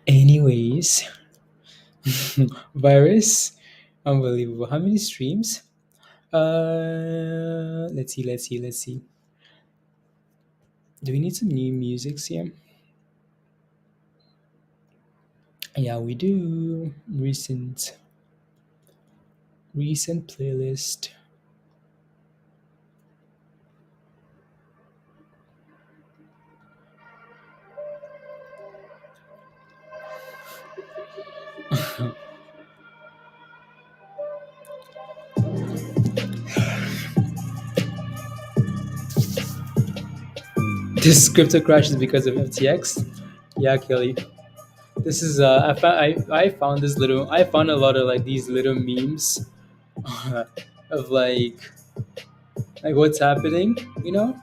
Anyways, virus, unbelievable. How many streams? Let's see. Do we need some new musics here? Yeah, we do. Recent playlist. This crypto crash is because of FTX. Yeah, Kelly. This is I found a lot of like these little memes of like what's happening, you know?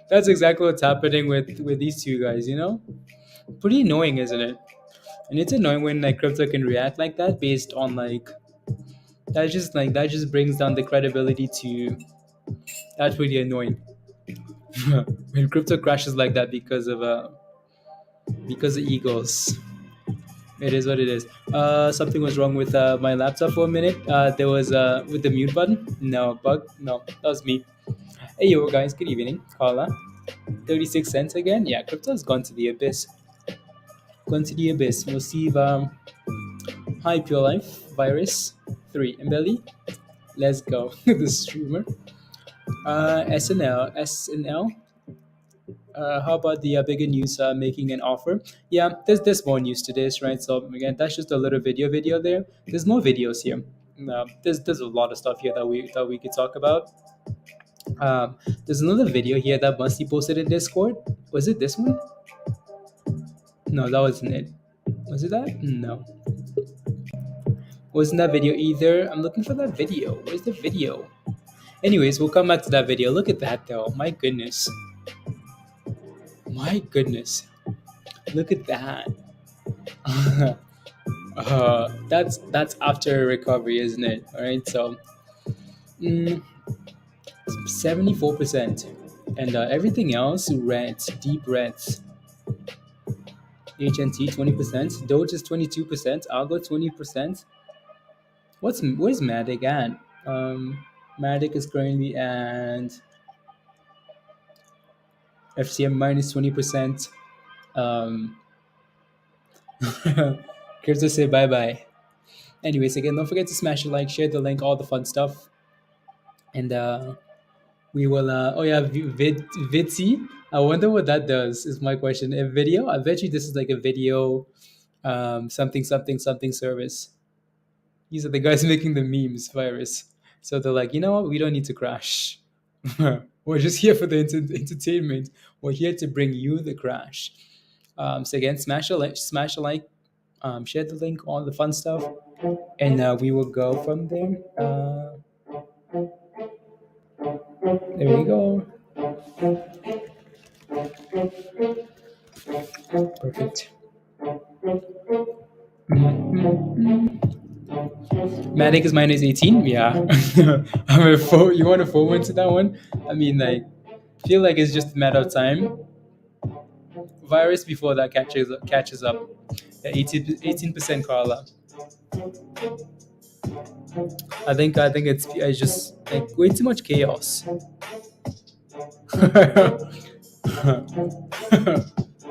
That's exactly what's happening with these two guys, you know? Pretty annoying, isn't it? And it's annoying when like crypto can react like that based on that just brings down the credibility to that's really annoying. When crypto crashes like that because of egos. It is what it is. Something was wrong with my laptop for a minute. There was with the mute button. No bug. No, that was me. Hey yo guys, good evening. Carla, 36 cents again. Yeah, crypto's gone to the abyss. Gone to the abyss. We'll see if hi pure life virus 3 and belly. Let's go. The streamer. SNL. How about the bigger news making an offer? Yeah, there's more news to this, right? So again, that's just a little video there. There's more videos here. There's a lot of stuff here that we could talk about. There's another video here that Musty posted in Discord. Was it this one? No, that wasn't it. Was it that? No, wasn't that video either. I'm looking for that video. Where's the video? Anyways, we'll come back to that video. Look at that though. My goodness. My goodness. Look at that. That's after recovery, isn't it? All right. So, 74%, and everything else reds, deep reds. HNT 20%, Doge is 22%, Algo 20%. Where's MATIC at? MATIC is currently at FCM minus 20%. Crypto say bye bye. Anyways, again, don't forget to smash a like, share the link, all the fun stuff, and we will. Oh yeah, Vidsi. I wonder what that does. Is my question. A video? I bet you this is like a video, something service. These are the guys making the memes virus. So they're like, you know what? We don't need to crash. We're just here for the entertainment. We're here to bring you the crash. So again, smash a like, share the link, all the fun stuff, and we will go from there. There we go. Perfect. MATIC is minus 18. Yeah. You want to forward into that one? I mean, like, feel like it's just a matter of time. Virus before that catches up. 18% Carla. I think it's just like way too much chaos.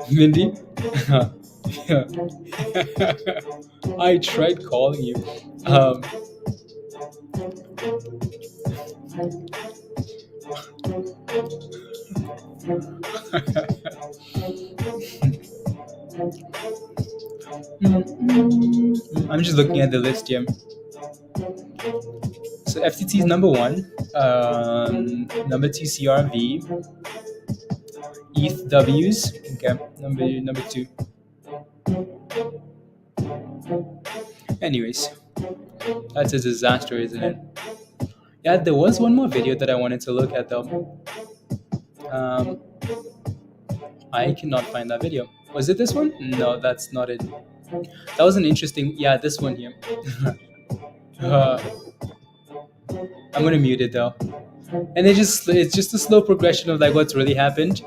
Mindy. I tried calling you. I'm just looking at the list here. So FTT is number 1, number 2 CRV, ETH W's, okay, number 2. Anyways, that's a disaster, isn't it? Yeah, there was one more video that I wanted to look at though. I cannot find that video. Was it this one? No, that's not it. That was an interesting. Yeah, this one here. uh, I'm gonna mute it though. And it's just a slow progression of like what's really happened,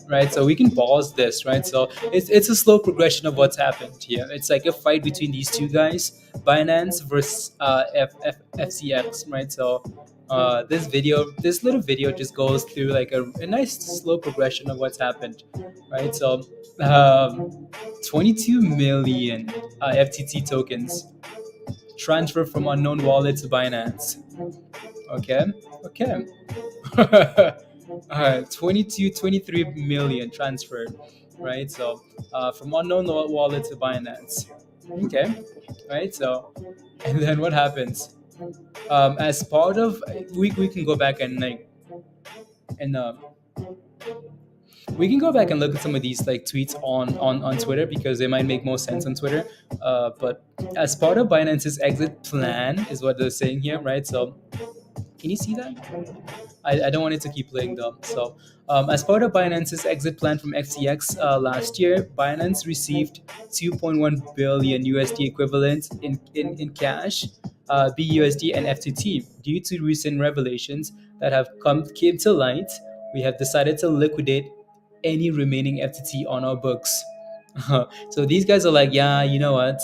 right? So we can pause this, right? So it's a slow progression of what's happened here. It's like a fight between these two guys, Binance versus FCX, right? So this little video just goes through like a nice slow progression of what's happened, right? So 22 million FTT tokens transferred from unknown wallet to Binance. Okay, okay. 22, 23 million transferred, right? So from unknown wallet to Binance. Okay, right? So, and then what happens? As part of we can go back and like and we can go back and look at some of these like tweets on Twitter because they might make more sense on Twitter. But as part of Binance's exit plan is what they're saying here, right? So can you see that? I don't want it to keep playing though. So, as part of Binance's exit plan from FTX last year, Binance received 2.1 billion USD equivalent in cash, BUSD, and FTT. Due to recent revelations that have came to light, we have decided to liquidate any remaining FTT on our books. So these guys are like, yeah, you know what?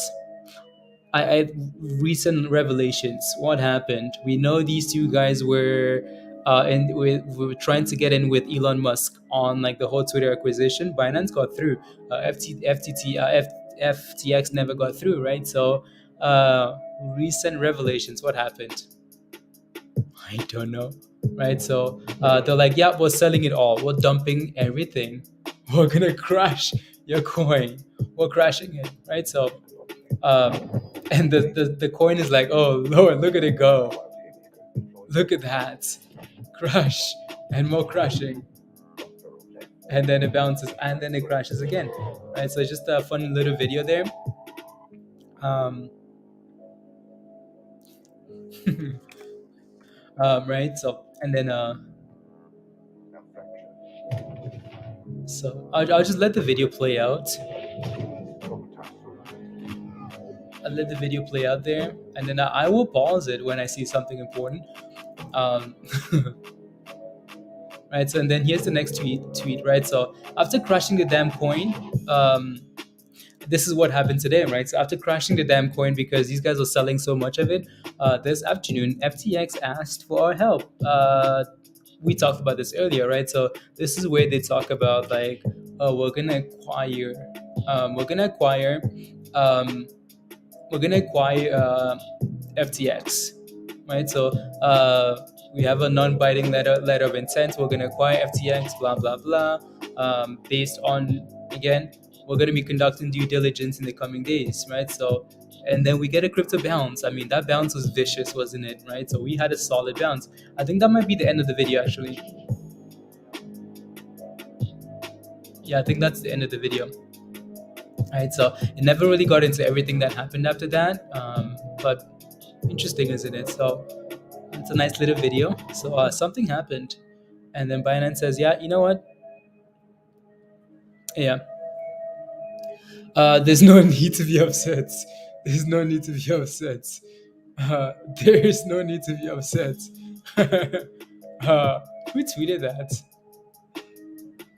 I recent revelations. What happened? We know these two guys were, and we were trying to get in with Elon Musk on like the whole Twitter acquisition. Binance got through. FTX never got through, right? So, recent revelations. What happened? I don't know, right? So they're like, yeah, we're selling it all. We're dumping everything. We're gonna crash your coin. We're crashing it, right? So and the coin is like, oh Lord, look at it go. Look at that. Crash and more crashing. And then it bounces and then it crashes again. Right? So it's just a fun little video there. Um, right? So and then so I'll just let the video play out. I'll let the video play out there, and then I will pause it when I see something important. Um, right. So and then here's the next tweet. Right. So after crashing the damn coin, this is what happened today, right? So after crashing the damn coin because these guys are selling so much of it, this afternoon FTX asked for our help. We talked about this earlier, right? So this is where they talk about like, oh, we're gonna acquire, um, FTX, right? So we have a non-binding letter of intent. We're gonna acquire FTX, blah blah blah. Based on, again, we're gonna be conducting due diligence in the coming days, right? So, and then we get a crypto bounce. I mean, that bounce was vicious, wasn't it? Right? So we had a solid bounce. I think that might be the end of the video, actually. Yeah, I think that's the end of the video. Right, so it never really got into everything that happened after that, but interesting, isn't it? So it's a nice little video. So something happened, and then Binance says, yeah, you know what? Yeah, there's no need to be upset. There's no need to be upset. There is no need to be upset. Who tweeted that?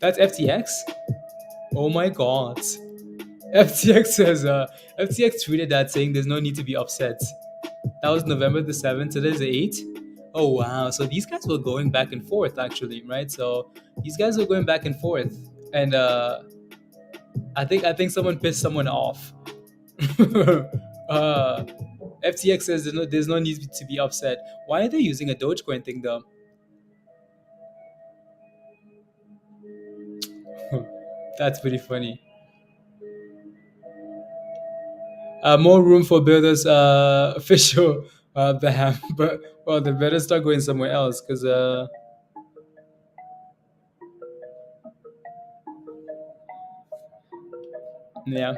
That's FTX? Oh my god. FTX says, FTX tweeted that saying there's no need to be upset. That was November the 7th. Today's the 8th. Oh wow. So these guys were going back and forth actually, right? So these guys were going back and forth. And I think someone pissed someone off. FTX says there's no need to be upset. Why are they using a Dogecoin thing though? That's pretty funny. More room for builders, official Baham, but well, they better start going somewhere else because yeah,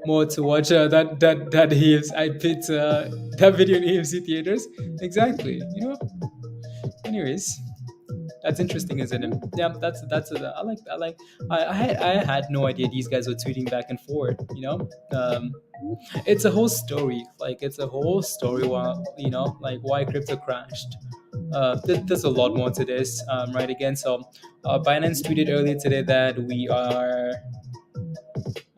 more to watch that AFC. I picked that video in AFC theaters. Exactly. You know. Anyways, That's interesting, isn't it? Yeah, that's I had no idea these guys were tweeting back and forth. It's a whole story. Like it's a whole story. Why like why crypto crashed. There's a lot more to this, right? Again, so Binance tweeted earlier today that we are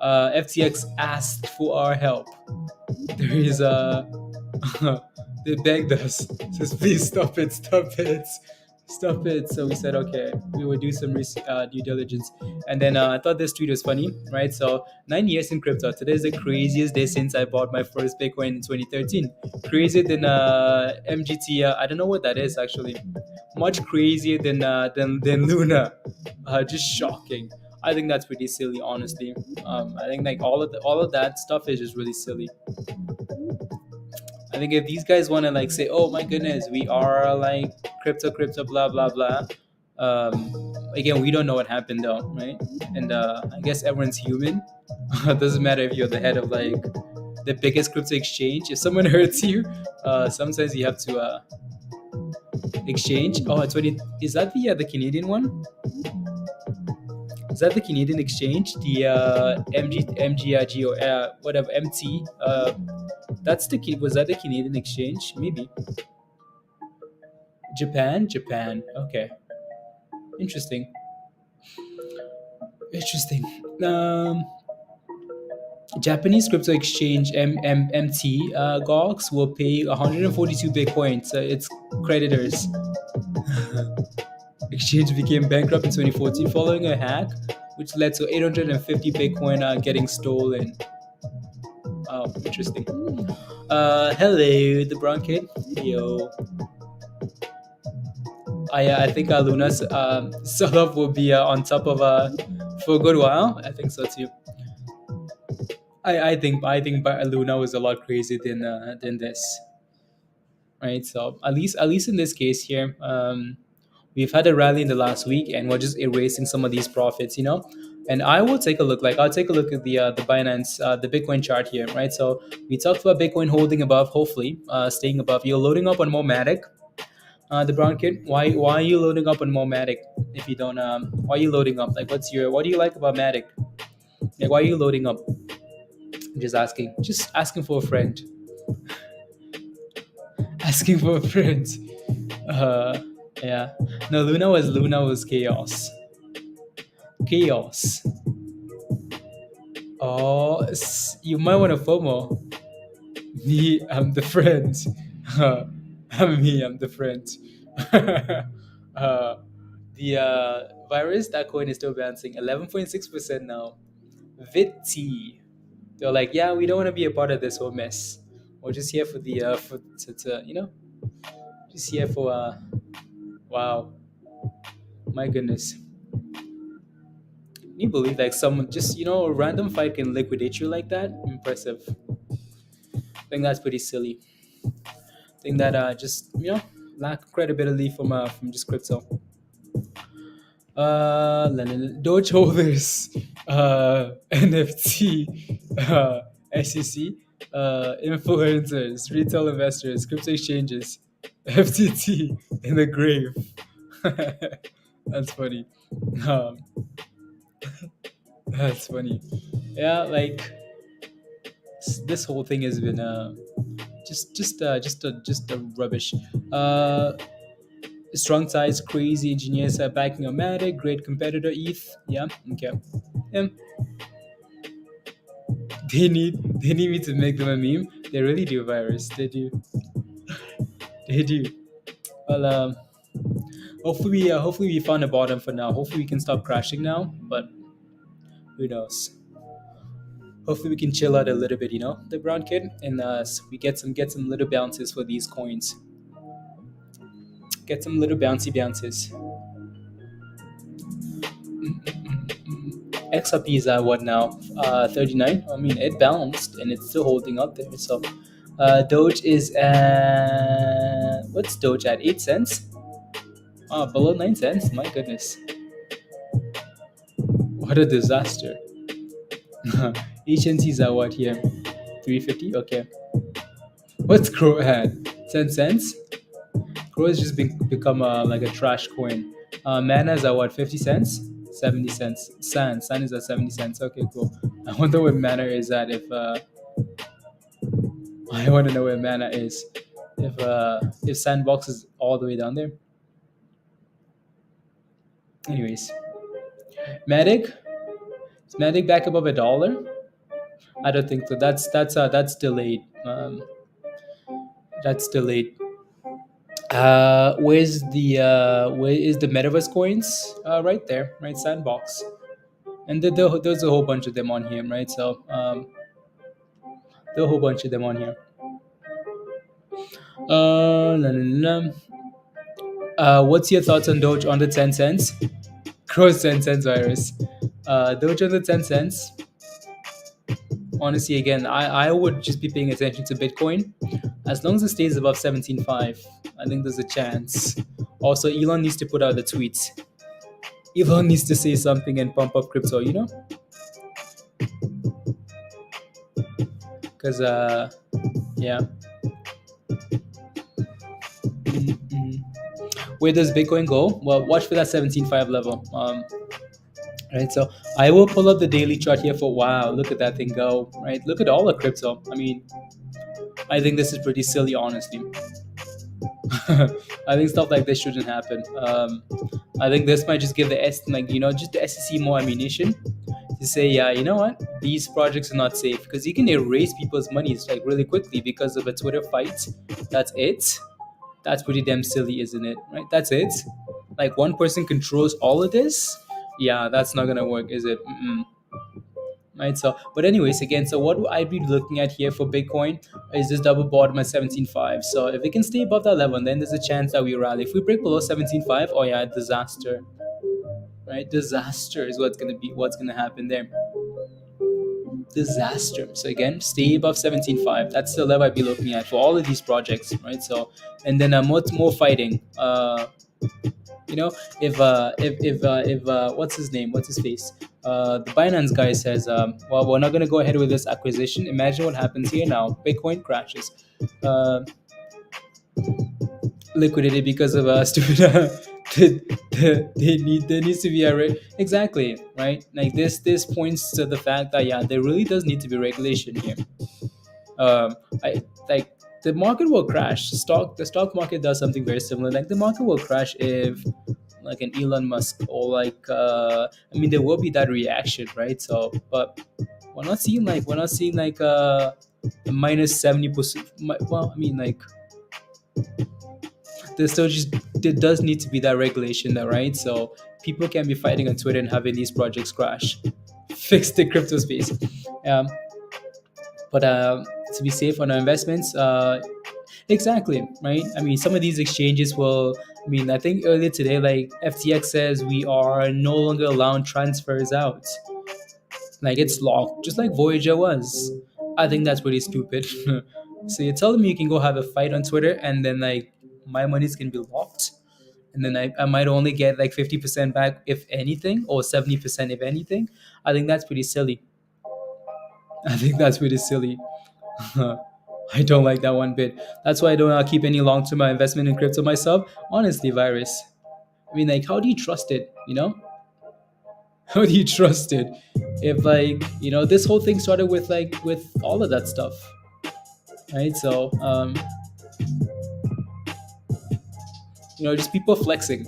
FTX asked for our help. There is a they begged us, says please stop it. So we said okay, we would do some due diligence, and then I thought this tweet was funny, right? So 9 years in crypto. Today is the craziest day since I bought my first Bitcoin in 2013. Crazier than MGT. I don't know what that is actually. Much crazier than Luna. Just shocking. I think that's pretty silly, honestly. I think like all of that stuff is just really silly. I think if these guys want to like say, "Oh my goodness, we are like crypto, blah blah blah," again, we don't know what happened though, right? And I guess everyone's human. It doesn't matter if you're the head of like the biggest crypto exchange. If someone hurts you, sometimes you have to exchange. Oh, it's 20. Is that the Canadian one? Is that the Canadian exchange? The MGIG or whatever MT? Was that the Canadian exchange? Maybe. Japan. Okay, interesting. Japanese crypto exchange MT GOX will pay 142 Bitcoin to its creditors. Exchange became bankrupt in 2014 following a hack, which led to 850 Bitcoin getting stolen. Oh, interesting. Hello, the Brown Kid. Yo. I think Luna's sell-off will be on top of for a good while. I think so too. I think Luna was a lot crazier than this, right? So at least in this case here, we've had a rally in the last week, and we're just erasing some of these profits, And I will take a look. Like I'll take a look at the Binance, the Bitcoin chart here, right? So we talked about Bitcoin holding above, hopefully staying above. You're loading up on more MATIC, the brown kid. Why are you loading up on more MATIC? If you don't, why are you loading up? Like, what do you like about MATIC? Like, why are you loading up? I'm just asking for a friend, asking for a friend. Uh, yeah. No, Luna was chaos. Chaos. Oh, you might want to FOMO. Me, I'm the friend. I'm the friend. The virus, that coin is still bouncing 11.6% now. VIT. They're like, yeah, we don't want to be a part of this whole mess. We're just here for the just here for wow, my goodness. Can you believe like someone just a random fight can liquidate you like that? Impressive. I think that's pretty silly. I think that just lack credibility from just crypto. Doge holders, NFT, SEC, influencers, retail investors, crypto exchanges, FTT in the grave. That's funny. Um, that's funny. Yeah, like this whole thing has been just a rubbish. Strong ties, crazy engineers are backing a MATIC, great competitor ETH. Yeah, okay. Yeah. They need me to make them a meme. They really do, virus. They do. They do. Well, hopefully we found a bottom for now. Hopefully we can stop crashing now. But who knows? Hopefully we can chill out a little bit, the brown kid, and so we get some little bounces for these coins. Get some little bounces. XRP is at what now? 39. I mean, it bounced and it's still holding up there. So, Doge is at what's Doge at? 8 cents. Below 9 cents. My goodness, what a disaster. HNC is at what here? 350. Okay. What's Crow at? 10 cents. Crow has just become like a trash coin. Mana is at what, 50 cents? 70 cents. Sand is at 70 cents. Okay, cool. I wonder where Mana is at if I want to know where Mana is if Sandbox is all the way down there. Anyways, MATIC is MATIC back above $1? I don't think so. That's delayed. That's delayed. Where is the metaverse coins? Right there, right, Sandbox, and there's a whole bunch of them on here, right? So there are a whole bunch of them on here. La, la, la. What's your thoughts on Doge under 10 cents? Cross 10 cents virus. Doge under 10 cents. Honestly, again, I would just be paying attention to Bitcoin. As long as it stays above 17.5, I think there's a chance. Also, Elon needs to put out the tweets. Elon needs to say something and pump up crypto, Because, yeah. Mm-mm. Where does Bitcoin go? Well, watch for that 17.5 level. Right, so I will pull up the daily chart here for, wow, look at that thing go, right? Look at all the crypto. I mean, I think this is pretty silly, honestly. I think stuff like this shouldn't happen. I think this might just give the just the SEC more ammunition to say, yeah, you know what, these projects are not safe, because you can erase people's monies like really quickly because of a Twitter fight. That's it. That's pretty damn silly, isn't it? Right? That's it. Like one person controls all of this. Yeah, that's not gonna work, is it? Mm-mm. Right. So, but anyways, again, so what I be looking at here for Bitcoin is this double bottom at 17.5. So if it can stay above that level, then there's a chance that we rally. If we break below 17.5, oh yeah, disaster. Right? Disaster is what's gonna happen there. Disaster. So again, stay above 17.5. That's the level I'd be looking at for all of these projects, right? So, and then more fighting. If what's his name? What's his face? The Binance guy says, well, we're not gonna go ahead with this acquisition. Imagine what happens here now. Bitcoin crashes. Liquidated because of stupid. There needs to be a exactly, right, like this points to the fact that, yeah, there really does need to be regulation here. I like the market will crash. The stock market does something very similar. Like the market will crash if like an Elon Musk or there will be that reaction, right? So, but we're not seeing like a -70%. Well, there does need to be that regulation there, right? So people can be fighting on Twitter and having these projects crash. Fix the crypto space. But to be safe on our investments, exactly, right? Some of these exchanges will. I think earlier today, like FTX says, we are no longer allowing transfers out. Like it's locked, just like Voyager was. I think that's pretty stupid. So you're telling me you can go have a fight on Twitter and then like my monies can be locked, and then I might only get like 50% back if anything, or 70% if anything. I think that's pretty silly. I don't like that one bit. That's why I don't keep any long-term investment in crypto myself. Honestly, virus. Like, how do you trust it? How do you trust it? If this whole thing started with all of that stuff, right? So, just people flexing.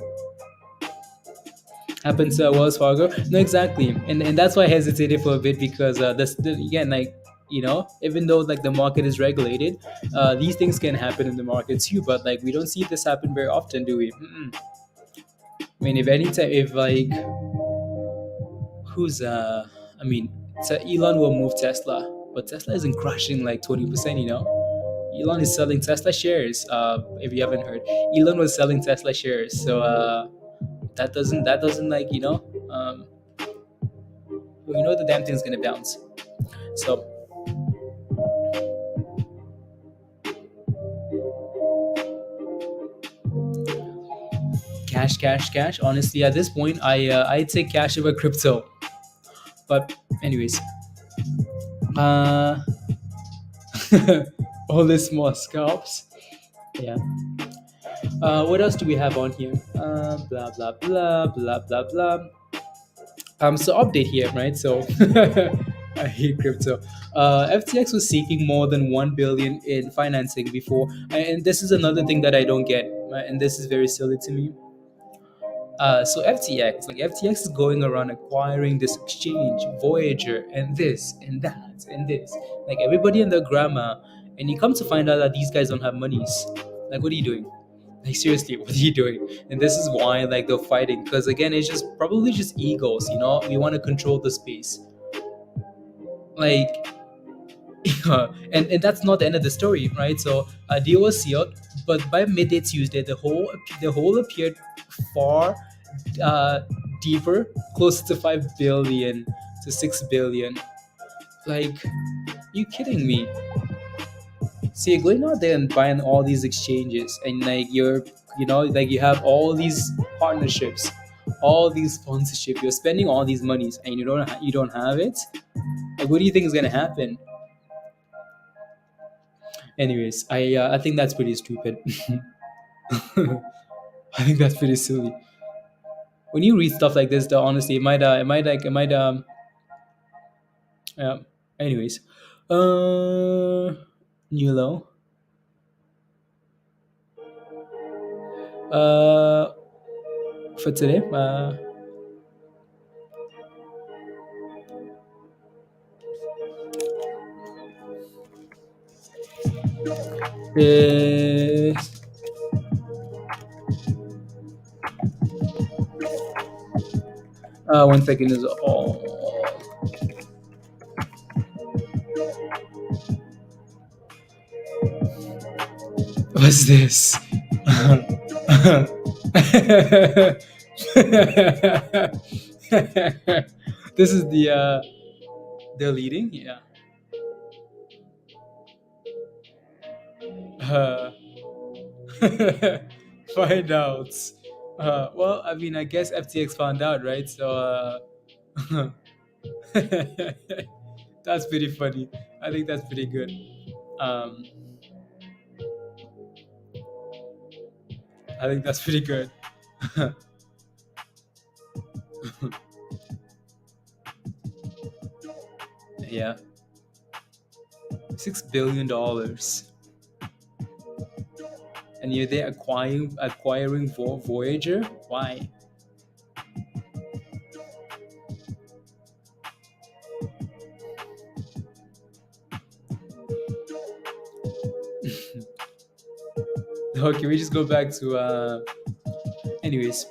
Happened to Wells Fargo. No, exactly, and that's why I hesitated for a bit, because again, even though like the market is regulated, these things can happen in the market too. But like we don't see this happen very often, do we? Mm-mm. If anytime, if like who's so Elon will move Tesla, but Tesla isn't crashing like 20%. Elon is selling Tesla shares. If you haven't heard, Elon was selling Tesla shares. So that doesn't the damn thing's gonna bounce. So cash. Honestly, at this point, I'd take cash over crypto. But anyways, all the small scalps. Yeah. What else do we have on here? Blah blah blah blah blah blah. So update here, right? So I hate crypto. FTX was seeking more than 1 billion in financing before, and this is another thing that I don't get, right? And this is very silly to me. So FTX, like FTX is going around acquiring this exchange, Voyager, and this and that and this, like everybody and their grandma, and you come to find out that these guys don't have monies. Like, what are you doing? Like, seriously, what are you doing? And this is why, like, they're fighting, because again, it's just probably just egos. We want to control the space, like. And that's not the end of the story, right? So a deal was sealed, but by midday Tuesday, the whole appeared far uh, deeper, closer to 5 billion to 6 billion. Like, you kidding me? So you're going out there and buying all these exchanges, and like like you have all these partnerships, all these sponsorship. You're spending all these monies, and you don't have it. Like, what do you think is gonna happen? Anyways, I think that's pretty stupid. I think that's pretty silly. When you read stuff like this, though, honestly, yeah. Anyways, new low. Uh, for today, is 1 second is all. What's this? This is the leading, yeah. Uh, Find out. Well, I mean, I guess FTX found out, right? So that's pretty funny. I think that's pretty good. Um, I think that's pretty good. Yeah, $6 billion, and you're there acquiring Voyager. Why? Okay, we just go back to anyways.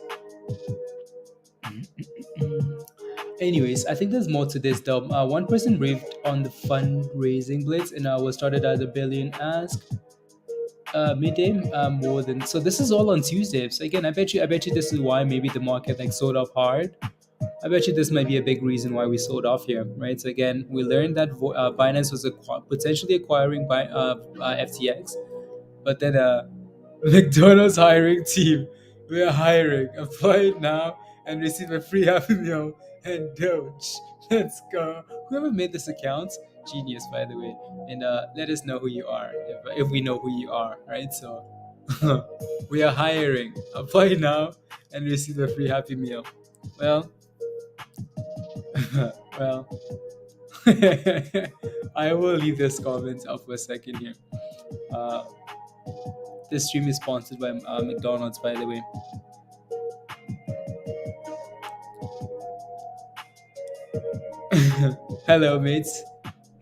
Anyways, I think there's more to this though. One person raved on the fundraising blitz and was started at a billion ask. Midday more than, so this is all on Tuesday. So again, I bet you this is why maybe the market like sold off hard. I bet you this might be a big reason why we sold off here, right? So again, we learned that Binance was potentially acquiring FTX, but then McDonald's hiring team. We are hiring. Apply it now and receive a free Happy Meal and Doge. Let's go. Whoever made this account, genius, by the way. And let us know who you are if we know who you are, right? So we are hiring. Apply now and receive a free Happy Meal. Well, well, I will leave this comment up for a second here. Uh, this stream is sponsored by McDonald's, by the way. Hello, mates.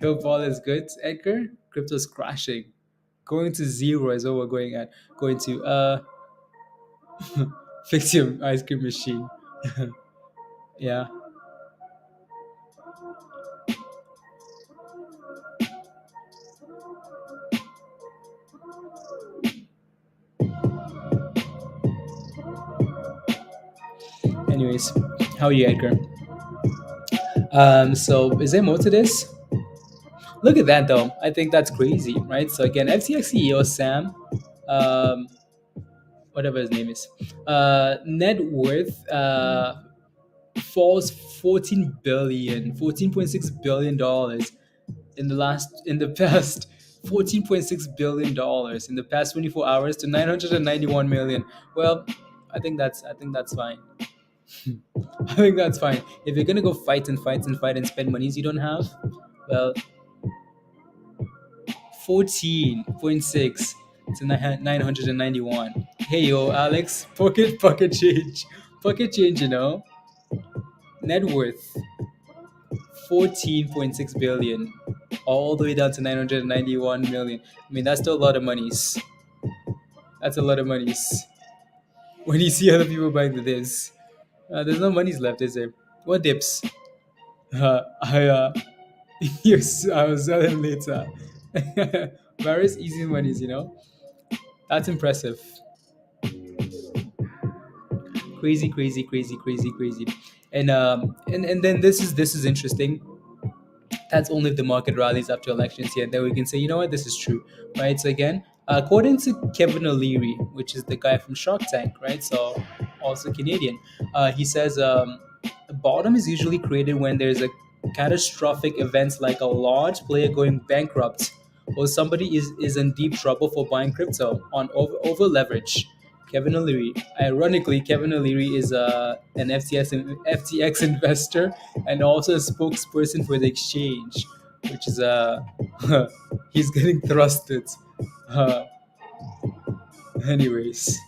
Hope all is good. Edgar, crypto's crashing. Going to zero is what we're going at. Going to fix your ice cream machine. Yeah. Anyways, how are you, Edgar? So is there more to this? Look at that though. I think that's crazy, right? So again, FTX CEO Sam, um, whatever his name is, net worth falls 14.6 billion dollars in the past $14.6 billion in the past 24 hours to 991 million. Well, I think that's fine. I think that's fine. If you're gonna go fight and fight and fight and spend monies you don't have, well, 14.6 to 991. Hey yo, Alex, pocket change, pocket change. Net worth 14.6 billion, all the way down to 991 million. I mean, that's still a lot of monies. That's a lot of monies. When you see other people buying the this, there's no monies left, is there? What dips? I yes, I was selling later. Various easy monies. That's impressive. Crazy, crazy, crazy, crazy, crazy. And then this is interesting. That's only if the market rallies after elections here. Then we can say, you know what, this is true, right? So again, according to Kevin O'Leary, which is the guy from Shark Tank, right? So also Canadian, he says the bottom is usually created when there's a catastrophic events like a large player going bankrupt or somebody is in deep trouble for buying crypto on over leverage. Kevin O'Leary. Ironically, Kevin O'Leary is an FTX investor and also a spokesperson for the exchange, which is he's getting thrusted. Uh, anyways,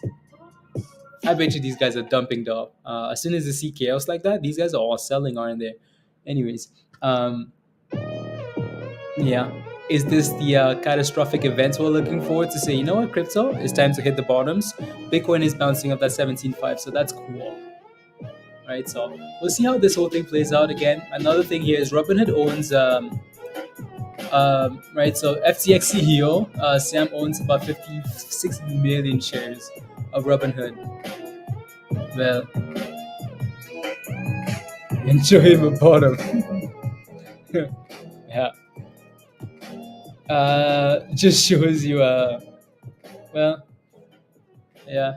I bet you these guys are dumping though. As soon as they see chaos like that, these guys are all selling, aren't they? Anyways, um, yeah. Is this the catastrophic events we're looking forward to say, you know what, crypto, it's time to hit the bottoms? Bitcoin is bouncing up that 17.5, so that's cool, right? So we'll see how this whole thing plays out again. Another thing here is Robinhood owns, right? So FTX CEO, Sam owns about 56 million shares of Robinhood. Well, enjoy him a bottom. Yeah. Just shows you, well, yeah.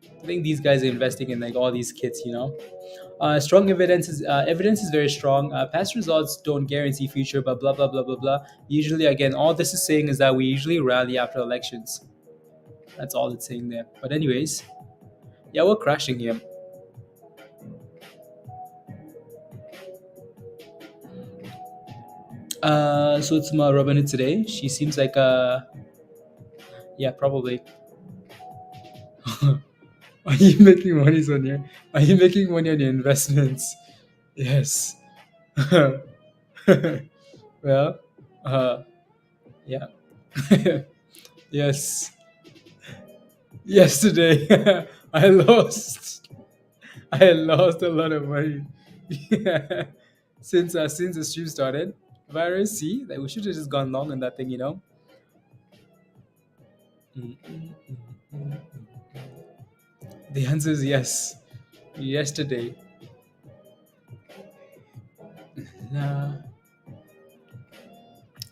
I think these guys are investing in like all these kits. Strong evidence is very strong. Past results don't guarantee future, but blah blah blah blah blah. Usually, again, all this is saying is that we usually rally after elections. That's all it's saying there. But anyways, yeah, we're crashing here. So it's my Robinhood today. She seems like yeah, probably. Are you making money on your? Are you making money on your investments? Yes. Well, uh, yeah. Yes. Yesterday, I lost. I lost a lot of money. Yeah. Since the stream started. Virus, see, like we should have just gone long on that thing. Mm, mm, mm, mm. The answer is yes. Yesterday. Nah.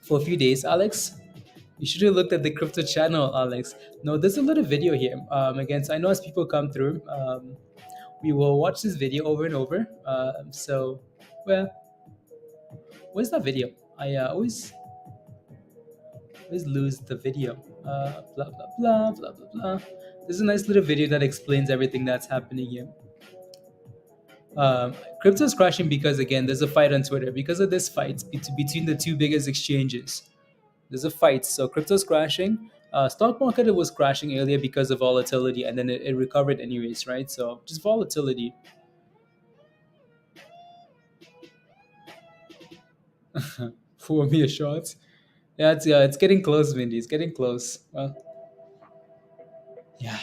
For a few days, Alex. You should have looked at the crypto channel, Alex. No, there's a lot of video here. Again, so I know as people come through, we will watch this video over and over. So, well, where's that video? I always lose the video. Blah blah blah blah blah blah. There's a nice little video that explains everything that's happening here. Crypto is crashing because again, there's a fight on Twitter because of this fight between the two biggest exchanges. There's a fight, so crypto's crashing. Stock market was crashing earlier because of volatility, and then it recovered anyways, right? So just volatility. For me, a short. Yeah, it's getting close, Mindy. It's getting close. Well, yeah.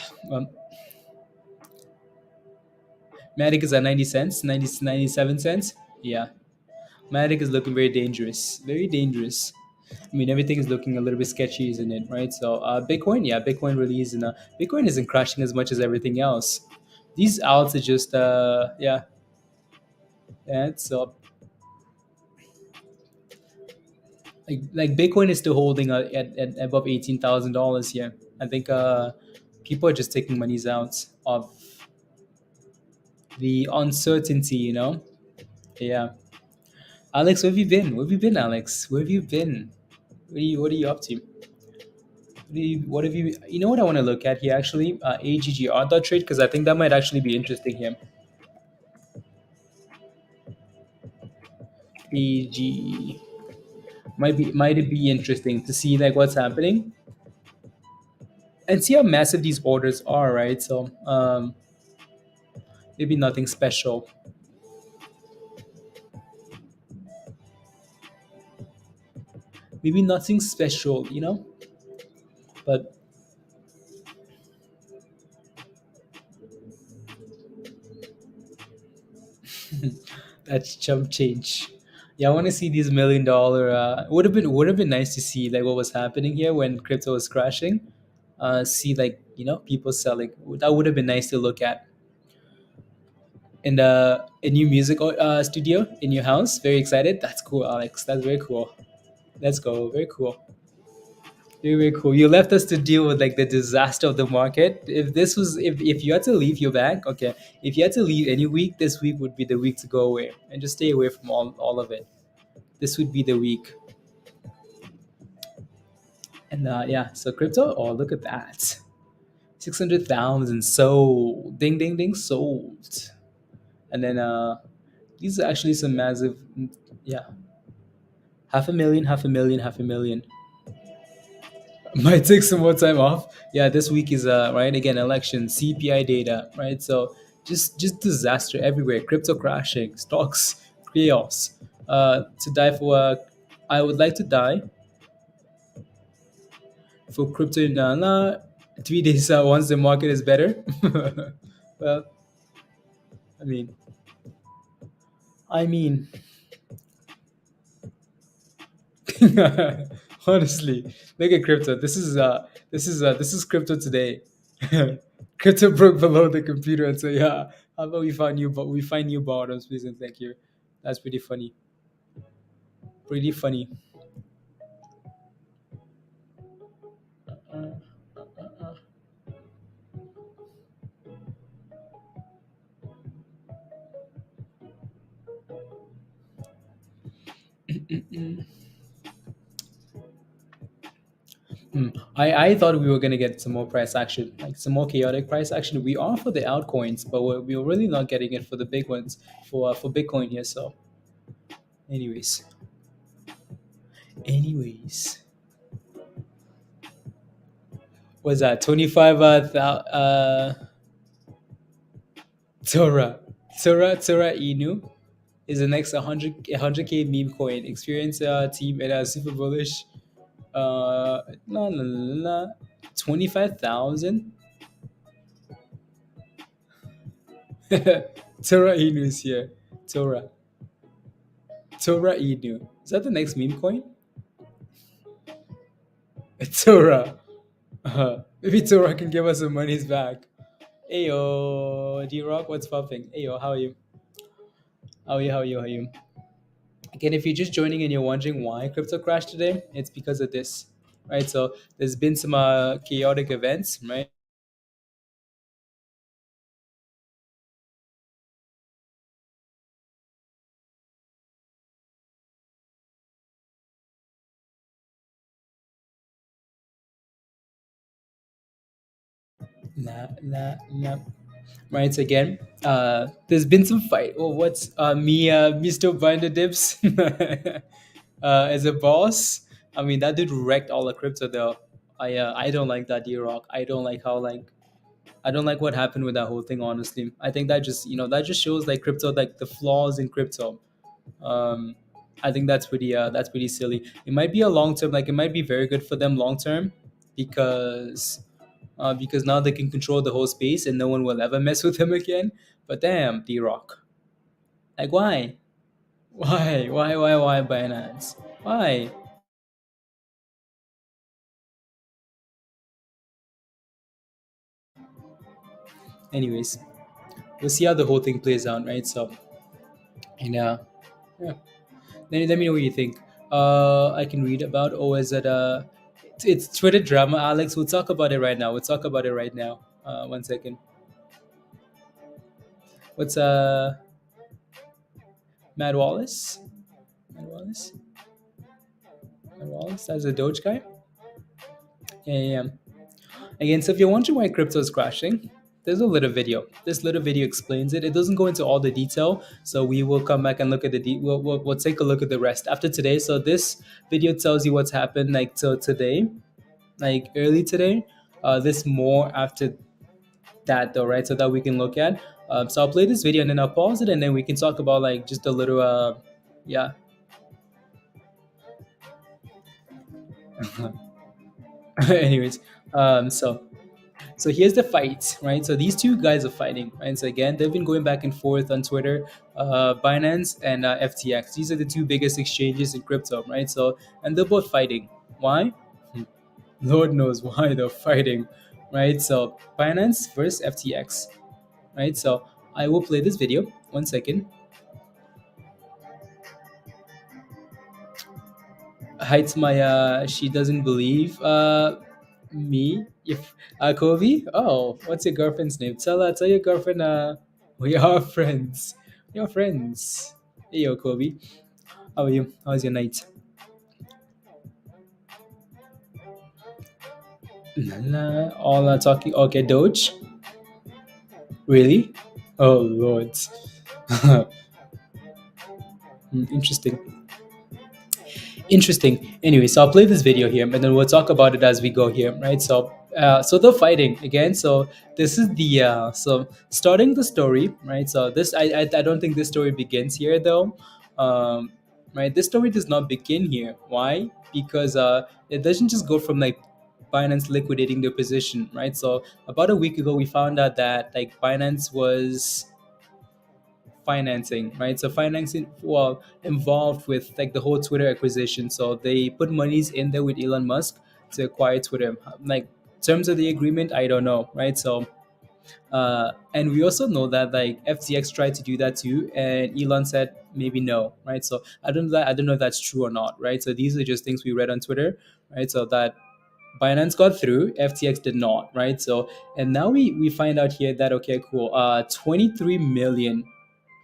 Matic is at 90 cents, 97 cents. Yeah, Matic is looking very dangerous. Very dangerous. I mean, everything is looking a little bit sketchy, isn't it? Right. So, Bitcoin, yeah, Bitcoin really isn't. Bitcoin isn't crashing as much as everything else. These alts are just, yeah. So, like Bitcoin is still holding at above $18,000 here. I think people are just taking monies out of the uncertainty. Yeah. Alex, where have you been? Where have you been, Alex? Where have you been? What are you up to? What have you? You know what I want to look at here actually? AGGR dot trade, because I think that might actually be interesting here. AG might it be interesting to see like what's happening and see how massive these orders are, right? So maybe nothing special. Maybe nothing special, But that's chump change. Yeah, I want to see these $1 million. Would have been nice to see like what was happening here when crypto was crashing. See like people selling. That would have been nice to look at. In the a new music studio in your house. Very excited. That's cool, Alex. That's very cool. Let's go. Very cool. Very, very cool. You left us to deal with like the disaster of the market. If you had to leave your bank, okay. If you had to leave any week, this week would be the week to go away and just stay away from all of it. This would be the week. And yeah, so crypto. Oh, look at that. 600,000 sold. Ding, ding, ding, sold. And then these are actually some massive. Yeah, half a million, half a million, half a million. Might take some more time off. Yeah, this week is right again election, CPI data, right? So just disaster everywhere. Crypto crashing, stocks chaos. To die for I would like to die for crypto in 3 days once the market is better. Well, I mean, I mean, honestly, look at crypto. This is crypto today. Crypto broke below the computer and say, "Yeah, how about we find new bottoms, please and thank you." That's pretty funny. Pretty funny. I thought we were gonna get some more price action, like some more chaotic price action. We are for the altcoins, but we're really not getting it for the big ones for Bitcoin here. So, anyways, anyways, was that 25 Tora Tora Inu is the next 100K meme coin. Experience team and super bullish. La la la la. 25,000. Tora Inu is here. Tora Tora Inu. Is that the next meme coin? Tora. Maybe Tora can give us some monies back. Ayo, D Rock, what's popping? Ayo, how are you? How are you? How are you? How are you? Again, if you're just joining and you're wondering why crypto crashed today, it's because of this, right? So there's been some chaotic events, right? Nah, nah, nah. Right. So again, there's been some fight. Oh, what's me, Mr. Binder Dips, as a boss? I mean, that dude wrecked all the crypto though. I don't like that D Rock. I don't like how like I don't like what happened with that whole thing. Honestly, I think that just that just shows like crypto, like the flaws in crypto. Um, I think that's pretty silly. It might be a long term, like it might be very good for them long term, because now they can control the whole space and no one will ever mess with them again. But damn, D Rock, like why Binance? Why? Anyways, we'll see how the whole thing plays out, right? So, and yeah, let me know what you think. I can read about. Oh, is it it's Twitter drama, Alex. We'll talk about it right now. We'll talk about it right now. One second. What's Matt Wallace? Matt Wallace. Matt Wallace. That's a Doge guy. Yeah, yeah, yeah. Again, so if you're wondering why crypto is crashing, there's a little video. This little video explains it. It doesn't go into all the detail, so we will come back and look at the we'll take a look at the rest after today. So this video tells you what's happened like till today, like early today. This more after that though, right? So that we can look at. So I'll play this video and then I'll pause it and then we can talk about like just a little, yeah. Anyways, so here's the fight, right? So these two guys are fighting, right? So again, they've been going back and forth on Twitter, Binance and FTX. These are the two biggest exchanges in crypto, right? So and they're both fighting. Why? Lord knows why they're fighting, right? So Binance versus FTX, right? So I will play this video. One second. Hides my she doesn't believe me if Kobe. Oh, what's your girlfriend's name? Tell your girlfriend we are friends. We are friends. Hey yo, Kobe. How are you? How's your night? Nah, all talking. Okay, Doge. Really? Oh Lord. Interesting. Interesting. Anyway, so I'll play this video here, and then we'll talk about it as we go here, right? So, so they're fighting again. So this is the so starting the story, right? So this I don't think this story begins here though, right? This story does not begin here. Why? Because it doesn't just go from like Binance liquidating their position, right? So about a week ago, we found out that like Binance was financing, right? So financing, well, involved with like the whole Twitter acquisition. So they put monies in there with Elon Musk to acquire Twitter. Like terms of the agreement, I don't know, right? So and we also know that like FTX tried to do that too, and Elon said maybe no, right? So I don't know if that's true or not, right? So these are just things we read on Twitter, right? So that Binance got through, FTX did not, right? So and now we find out here that okay, cool, 23 million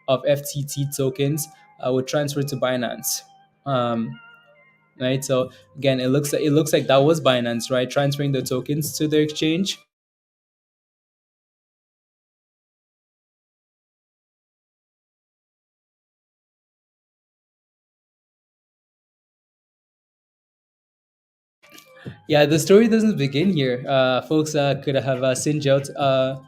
of FTT tokens were transferred to Binance. Um, right. So again, it looks like that was Binance, right, transferring the tokens to the exchange. Yeah, the story doesn't begin here. Folks could have Sin out.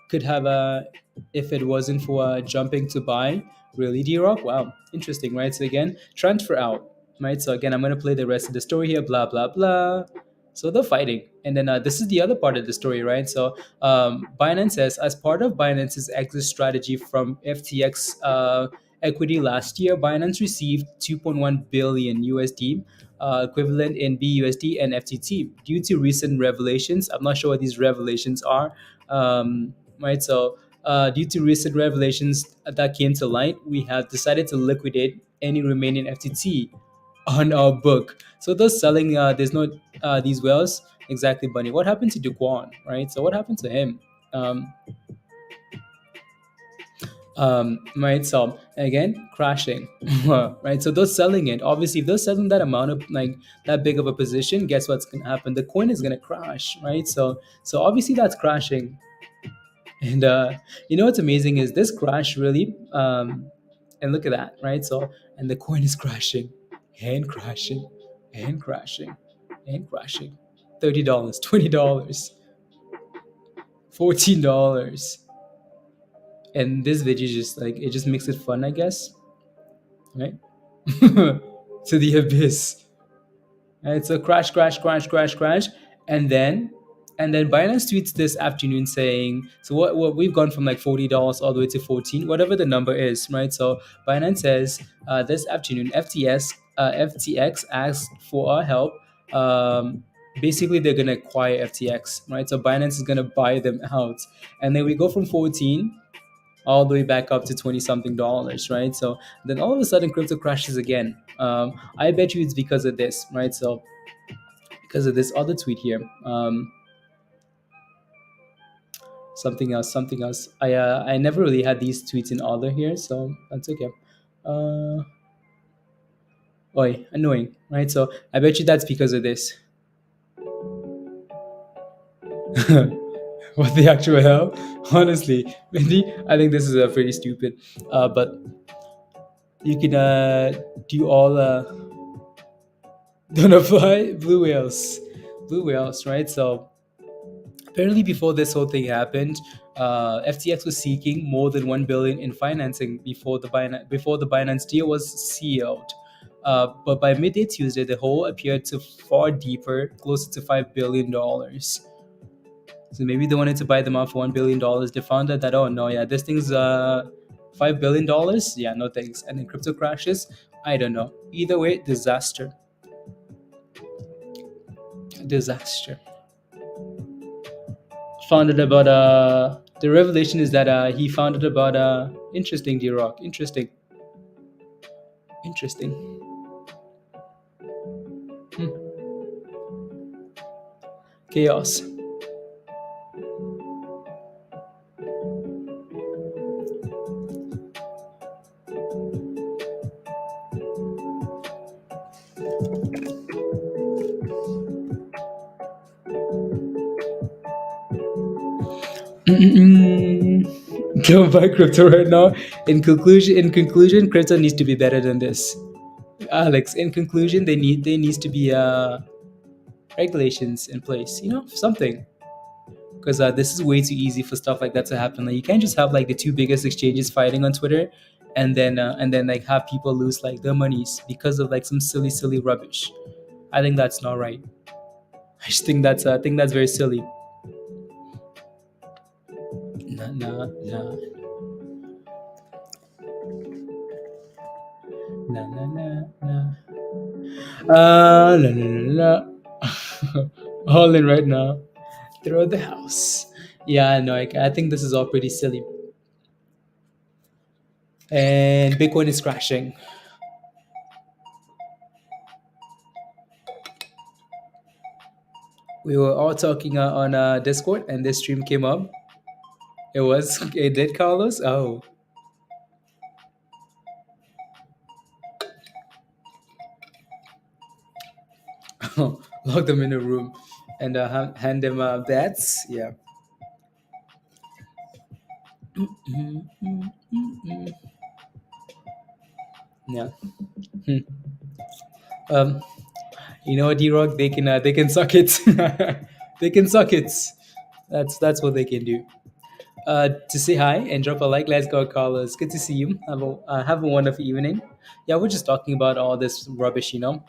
Could have if it wasn't for jumping to buy really D-Rock. Wow, interesting, right? So again, transfer out, right? So again, I'm gonna play the rest of the story here. Blah blah blah. So they're fighting, and then this is the other part of the story, right? So Binance says, as part of Binance's exit strategy from FTX equity last year, Binance received 2.1 billion USD, equivalent in BUSD and FTT, due to recent revelations. I'm not sure what these revelations are, right? So, due to recent revelations that came to light, we have decided to liquidate any remaining FTT on our book. So those selling, there's no these whales exactly, Bunny. What happened to Duquan, right? So what happened to him? Um, right. So again, crashing, right? So they're selling it. Obviously, if they're selling that amount of like that big of a position, guess what's gonna happen? The coin is gonna crash, right? So obviously that's crashing. And you know what's amazing is this crash really, and look at that, right? So and the coin is crashing, and crashing, and crashing, and crashing. $30, $20, $14, and this video just like it just makes it fun, I guess, right? To the abyss. Right? So crash, crash, crash, crash, crash, and then Binance tweets this afternoon saying, so what we've gone from like $40 all the way to 14, whatever the number is, right? So Binance says this afternoon, FTX asked for our help. Basically, they're gonna acquire FTX, right? So Binance is gonna buy them out, and then we go from 14 all the way back up to 20 something dollars, right? So then all of a sudden crypto crashes again. I bet you it's because of this, right? So because of this other tweet here. Something else. I never really had these tweets in order here, so that's okay. Uh, Oi, annoying, right? So I bet you that's because of this. What the actual hell? Honestly, Mindy, I think this is pretty stupid. But you can do all don't apply blue whales, right? So apparently, before this whole thing happened, FTX was seeking more than 1 billion in financing before the Binance deal was sealed. But by midday Tuesday, the hole appeared to far deeper, closer to $5 billion. So maybe they wanted to buy them out for $1 billion. They found out that, oh no, yeah, this thing's $5 billion. Yeah, no thanks. And then crypto crashes. I don't know. Either way, disaster, disaster. Founded about the revelation is that he founded about interesting D Rock. Interesting. Interesting. Hmm. Chaos. Don't buy crypto right now. In conclusion, crypto needs to be better than this. Alex, in conclusion, there needs to be regulations in place. You know, something. Because this is way too easy for stuff like that to happen. Like you can't just have like the two biggest exchanges fighting on Twitter, and then like have people lose like their monies because of like some silly rubbish. I think that's not right. I think that's very silly. Nah, nah, nah, nah, nah, nah, nah. No, no, no, no. All in right now. Throw the house. Yeah, no, I think this is all pretty silly. And Bitcoin is crashing. We were all talking on Discord, and this stream came up. It did, Carlos. Oh, lock them in a room and hand them bats. Yeah. Yeah. Hmm. Um, you know what, D-Rock? They can suck it. They can suck it. That's what they can do. To say hi and drop a like. Let's go, Carlos. Good to see you. Have a wonderful evening. Yeah, we're just talking about all this rubbish, you know.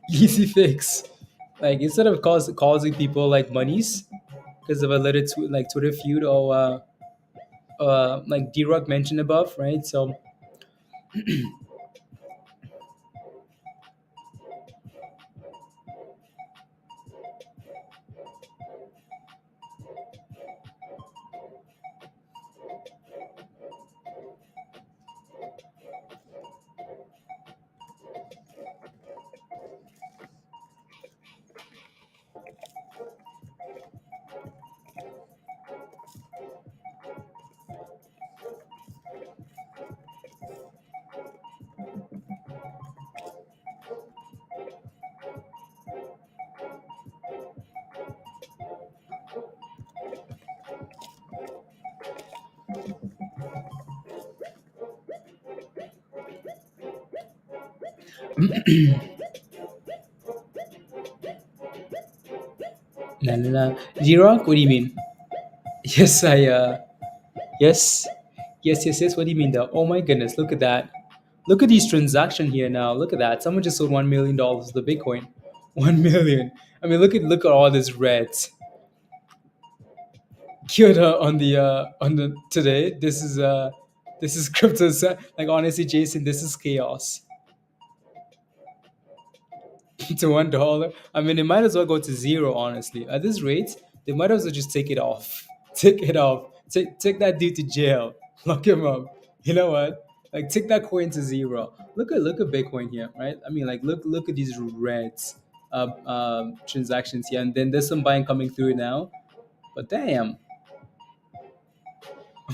Easy fix. Like instead of causing people like monies because of a little like Twitter feud or like D-Rock mentioned above, right? So no, no, no. D-Rock, what do you mean? Yes, yes, yes. What do you mean though? Oh my goodness, look at that. Look at these transactions here now. Look at that. Someone just sold $1 million of the Bitcoin. 1 million. I mean, look at all this red. Kyoto on the today. This is crypto. Like honestly, Jason, this is chaos. To $1. I mean, it might as well go to zero. Honestly, at this rate, they might as well just take it off. Take it off. Take that dude to jail. Lock him up. You know what? Like take that coin to zero. Look at Bitcoin here, right? I mean, like look at these reds transactions here, and then there's some buying coming through now. But damn,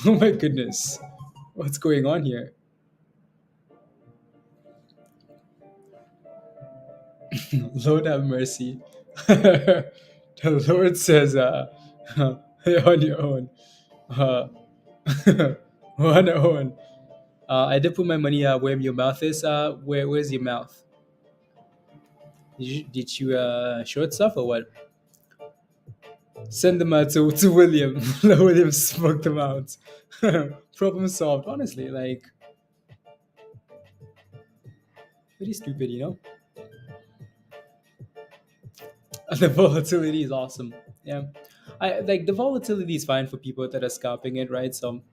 oh my goodness, what's going on here? Lord have mercy. The Lord says, on your own. Uh, on your own. I did put my money where your mouth is. Where's your mouth? Did you short stuff or what? Send them out to William. Let William smoke them out. Problem solved. Honestly, like pretty stupid, you know. The volatility is awesome. Yeah, I like the volatility is fine for people that are scalping it, right? So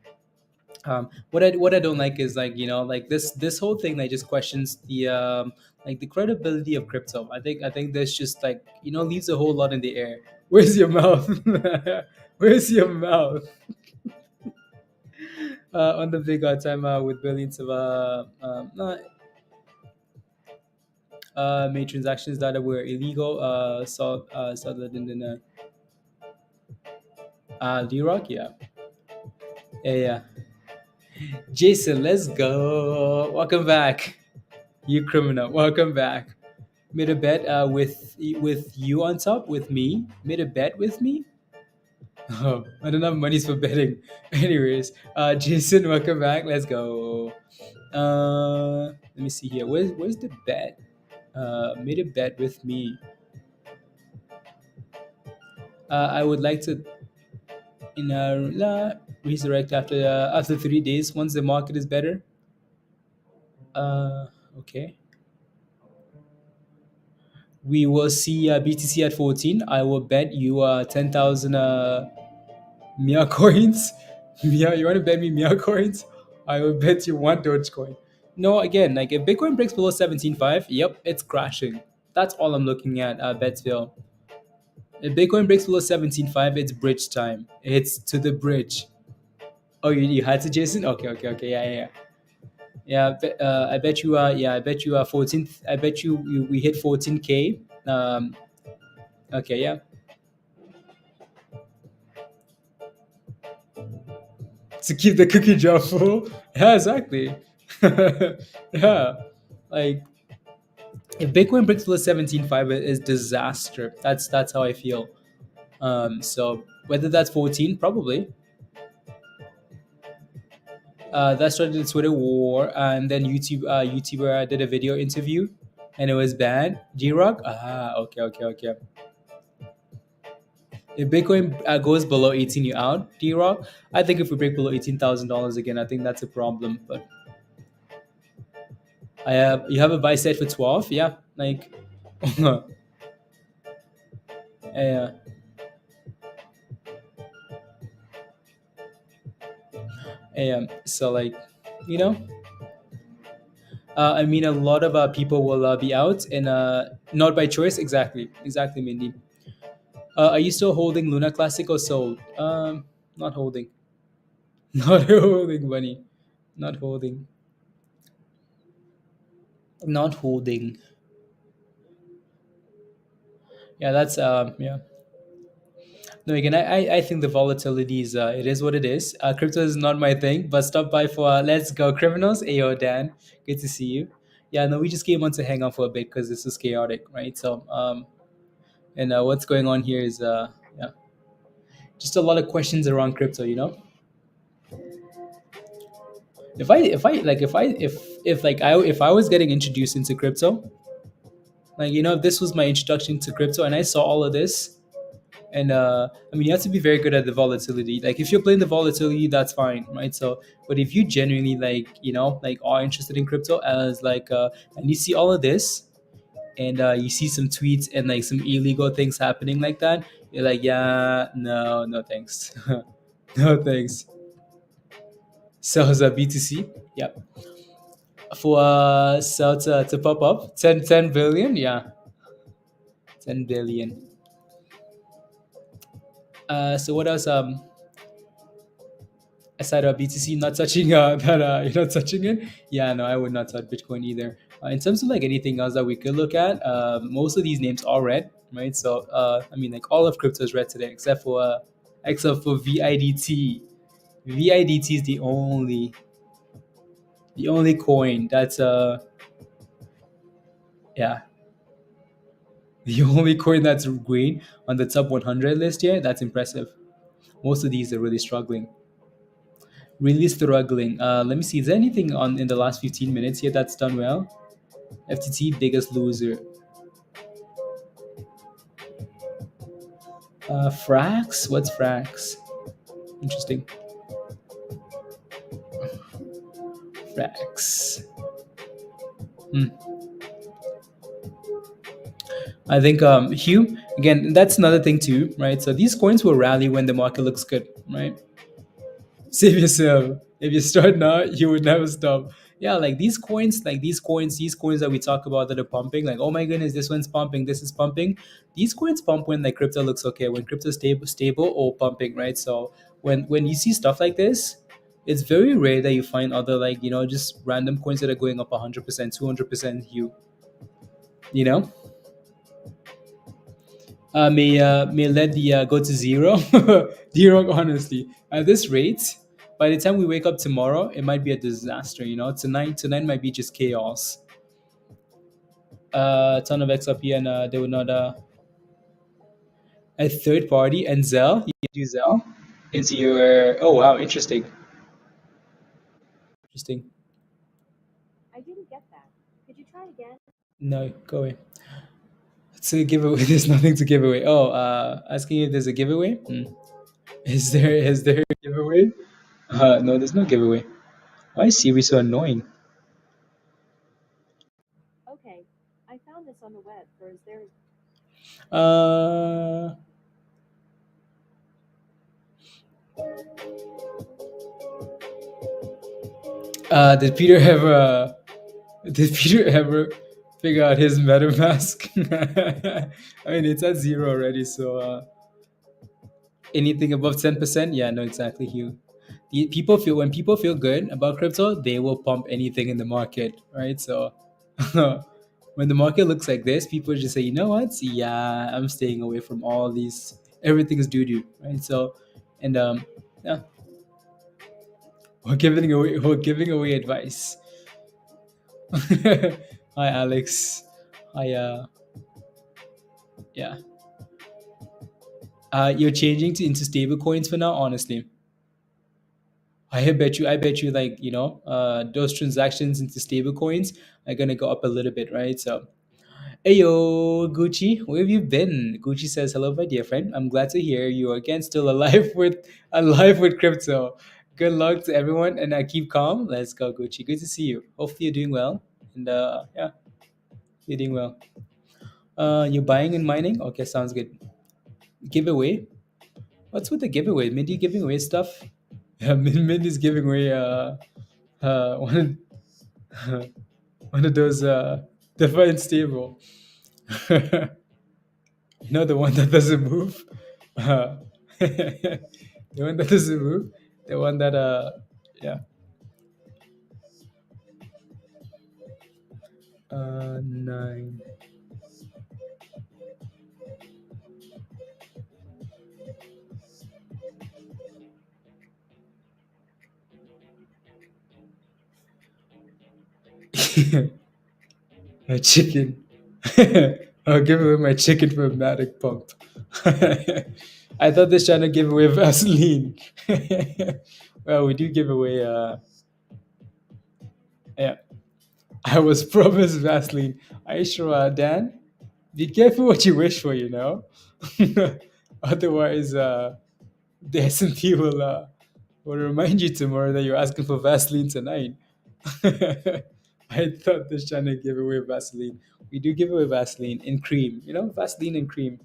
what I don't like is like like this whole thing that just questions the like the credibility of crypto. I think there's just like leaves a whole lot in the air. Where's your mouth? Where's your mouth? On the big time with billions of made transactions that were illegal. Saw that in the D-Rock, yeah. Yeah, yeah. Jason, let's go. Welcome back. You criminal. Welcome back. Made a bet with you on top with me. Made a bet with me. Oh, I don't have monies for betting. Anyways, Jason, welcome back. Let's go. Let me see here. Where's the bet? Made a bet with me. I would like to resurrect after 3 days once the market is better. Okay. We will see BTC at 14. I will bet you 10,000 Mia coins. Mia, you want to bet me Mia coins? I will bet you one Dogecoin. No, again, like if Bitcoin breaks below 17.5, yep, it's crashing. That's all I'm looking at, Betsville. If Bitcoin breaks below 17.5, it's bridge time. It's to the bridge. Oh, you had to, Jason? Okay, okay, okay. Yeah, yeah, yeah. I bet you. I bet you. 14th. I bet we hit 14K. Okay, yeah. To keep the cookie jar full. Yeah, exactly. Yeah, like if Bitcoin breaks below 17.5, it is disaster. That's how I feel. So whether that's 14, probably. That started the Twitter war, and then YouTuber did a video interview, and it was banned. G Rock. Okay, okay, okay. If Bitcoin goes below 18, you out, D Rock. I think if we break below $18,000 again, I think that's a problem. But you have a buy set for 12, yeah, like, yeah, yeah. So like, you know, I mean, a lot of people will be out, and not by choice. Exactly, exactly, Mindy. Are you still holding Luna Classic or sold? Not holding, not holding, bunny, not holding, not holding. Yeah, that's yeah. No, again, I think the volatility is it is what it is. Crypto is not my thing, but stop by for Let's Go Criminals. Ayo, Dan, good to see you. Yeah, no, we just came on to hang out for a bit because this is chaotic, right? So, and what's going on here is yeah, just a lot of questions around crypto. If I was getting introduced into crypto, like if this was my introduction to crypto, and I saw all of this. And I mean, you have to be very good at the volatility. Like, if you're playing the volatility, that's fine, right? So, but if you genuinely like are interested in crypto as like, and you see all of this, and you see some tweets and like some illegal things happening like that, you're like, yeah, no, no thanks, no thanks. So, the BTC, yeah, for sell to pop up 10 billion, yeah, 10 billion. So what else? Aside of BTC not touching that you're not touching it. Yeah, no, I would not touch Bitcoin either. In terms of like anything else that we could look at, most of these names are red, right? So I mean, like all of crypto is red today except for VIDT. VIDT is the only coin that's yeah, The only coin that's green on the top 100 list here, that's impressive. Most of these are really struggling. Really struggling. Let me see. Is there anything on in the last 15 minutes here that's done well? FTT biggest loser. Frax? What's Frax? Interesting. Frax. Hmm. I think Hugh, again, that's another thing too, right? So these coins will rally when the market looks good, right? Save yourself. If you start now, you would never stop. Yeah, these coins that we talk about that are pumping, like, oh my goodness, this one's pumping, this is pumping. These coins pump when like crypto looks okay, when crypto stable or pumping, right? So when you see stuff like this, it's very rare that you find other like just random coins that are going up 100%, 200%. You know, may let the go to zero. Zero, honestly, at this rate, by the time we wake up tomorrow, it might be a disaster. Tonight might be just chaos. Ton of XRP, and they were not a third party. And Zell, you do Zell into your. Oh wow, interesting, interesting. No, go away. It's a giveaway. There's nothing to give away. Oh, asking if there's a giveaway. Is there a giveaway? No, there's no giveaway. Why is Siri so annoying? Uh, did Peter ever? Did Peter ever figure out his MetaMask? I mean, it's at zero already. So anything above 10%, yeah, no, exactly, Hugh. People feel when people feel good about crypto, they will pump anything in the market, right? So when the market looks like this, people just say, you know what? Yeah, I'm staying away from all these. Everything is doo doo, right? So, and yeah, we're giving away advice. Hi, Alex. Hi, yeah. You're changing into stable coins for now, honestly. I bet you, like, those transactions into stable coins are gonna go up a little bit, right? So, hey yo, Gucci, where have you been? Gucci says, "Hello, my dear friend. I'm glad to hear you are again still alive with crypto. Good luck to everyone, and keep calm. Let's go, Gucci. Good to see you. Hopefully, you're doing well, and yeah, you're doing well. You're buying and mining. Okay, sounds good. Giveaway. What's with the giveaway? Mindy giving away stuff. Yeah, Mindy's giving away one one of those divine stable. The one that doesn't move. The one that doesn't move. The one that yeah. 9. My chicken. I'll give away my chicken for a MATIC pump. I thought this trying to give away Vaseline. Well, we do give away. Yeah, I was promised Vaseline. Are you sure, Dan? Be careful what you wish for. Otherwise, the S&P will remind you tomorrow that you're asking for Vaseline tonight. I thought this trying to give away Vaseline. We do give away Vaseline in cream. Vaseline and cream.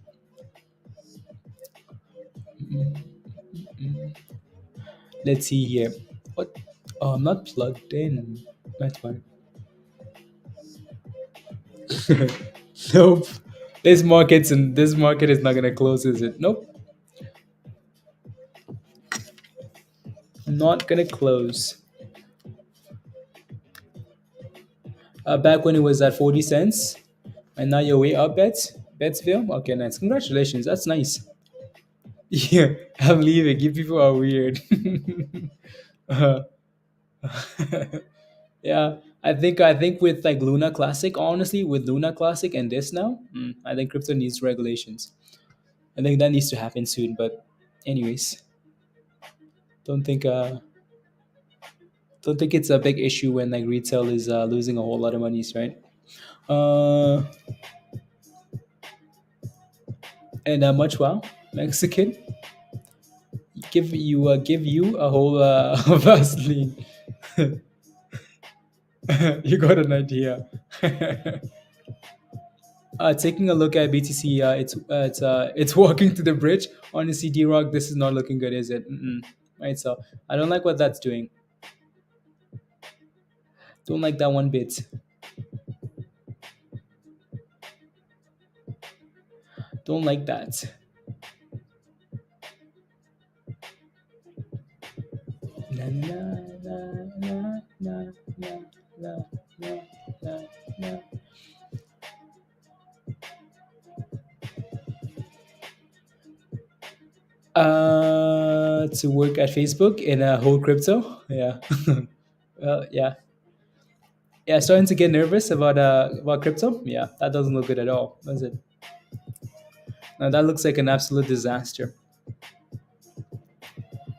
Let's see here. What? Oh, I'm not plugged in. That's fine. Nope. This market is not gonna close, is it? Nope. Not gonna close. Back when it was at 40 cents, and now you're way up, Betsville. Okay, nice. Congratulations. That's nice. Yeah, I'm leaving. You people are weird. Uh, yeah. I think with like Luna Classic, honestly, with Luna Classic and this now, I think crypto needs regulations. I think that needs to happen soon. But anyways, don't think uh don't think it's a big issue when like retail is losing a whole lot of monies, right? Uh, and much wow, Mexican give you a whole Vaseline. You got an idea. Taking a look at BTC, it's walking to the bridge. Honestly, D Rock, this is not looking good, is it? Right, so I don't like what that's doing. Don't like that one bit. Don't like that. Na, na, na, na, na, na, na, na, na, na. To work at Facebook in a whole crypto, yeah. Well, yeah, yeah. Starting to get nervous about crypto. Yeah, that doesn't look good at all, does it? Now that looks like an absolute disaster.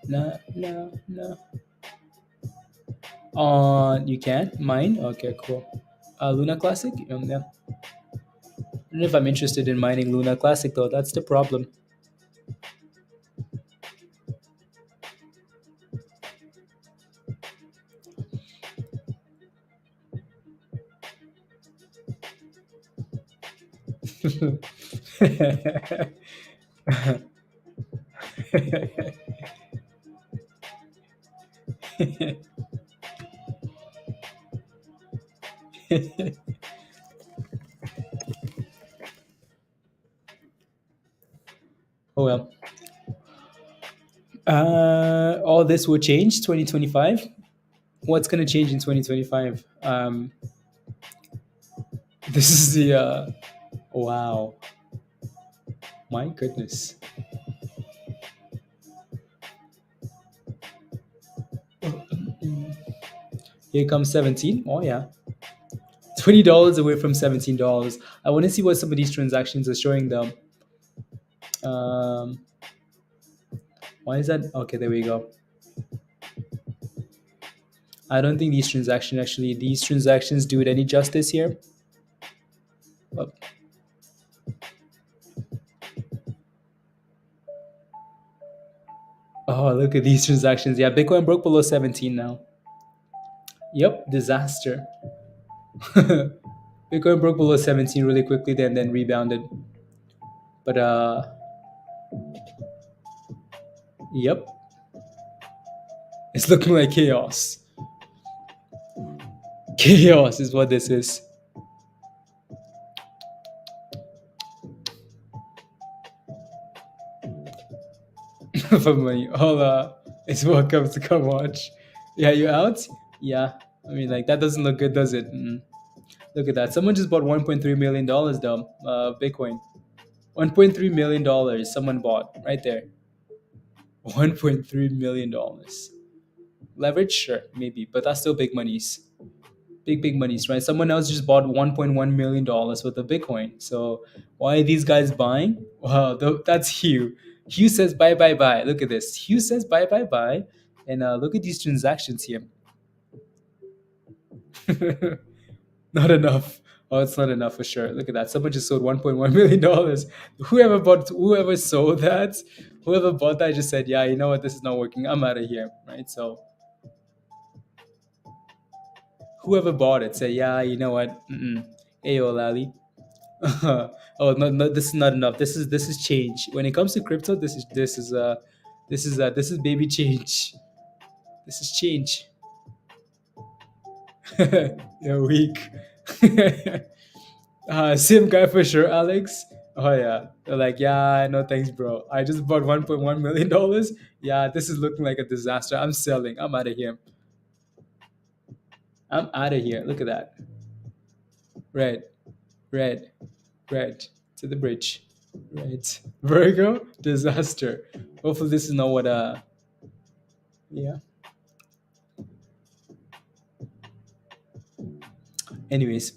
No, no, no. On you can mine. Okay, cool. Luna Classic. Yeah. I don't know if I'm interested in mining Luna Classic though. That's the problem. Oh well. All this will change 2025. What's gonna change in 2025? This is the wow. My goodness. Here comes 17. Oh yeah. $20 away from $17. I want to see what some of these transactions are showing them. Um, why is that? Okay, there we go. I don't think these transactions do it any justice here. Oh, oh, look at these transactions. Yeah, Bitcoin broke below 17 now. Yep, disaster. Bitcoin broke below 17 really quickly, then rebounded. But yep, it's looking like chaos. Chaos is what this is. For money. Hola. It's welcome to come watch. Yeah, you out? Yeah. I mean, like, that doesn't look good, does it? Look at that. Someone just bought $1.3 million, though. Bitcoin. $1.3 million someone bought right there. $1.3 million. Leverage? Sure, maybe. But that's still big monies. Big monies, right? Someone else just bought $1.1 million worth of Bitcoin. So why are these guys buying? Wow, that's Hugh. Hugh says buy, buy, buy. Look at this. Hugh says buy, buy, buy. And look at these transactions here. Not enough. Oh, it's not enough for sure. Look at that. Someone just sold $1.1 million. Whoever sold that, whoever bought that just said, yeah, you know what, this is not working. I'm out of here. Right. So whoever bought it said, yeah, you know what? Ayo, Lally. Oh no, this is not enough. This is change. When it comes to crypto, this is baby change. This is change. You're weak. Same guy for sure, Alex. Oh yeah. They're like, yeah, no thanks, bro. I just bought $1.1 million. Yeah, this is looking like a disaster. I'm selling. I'm out of here. I'm out of here. Look at that. Red, red, red to the bridge. Right. Virgo, disaster. Hopefully this is not what yeah. Anyways,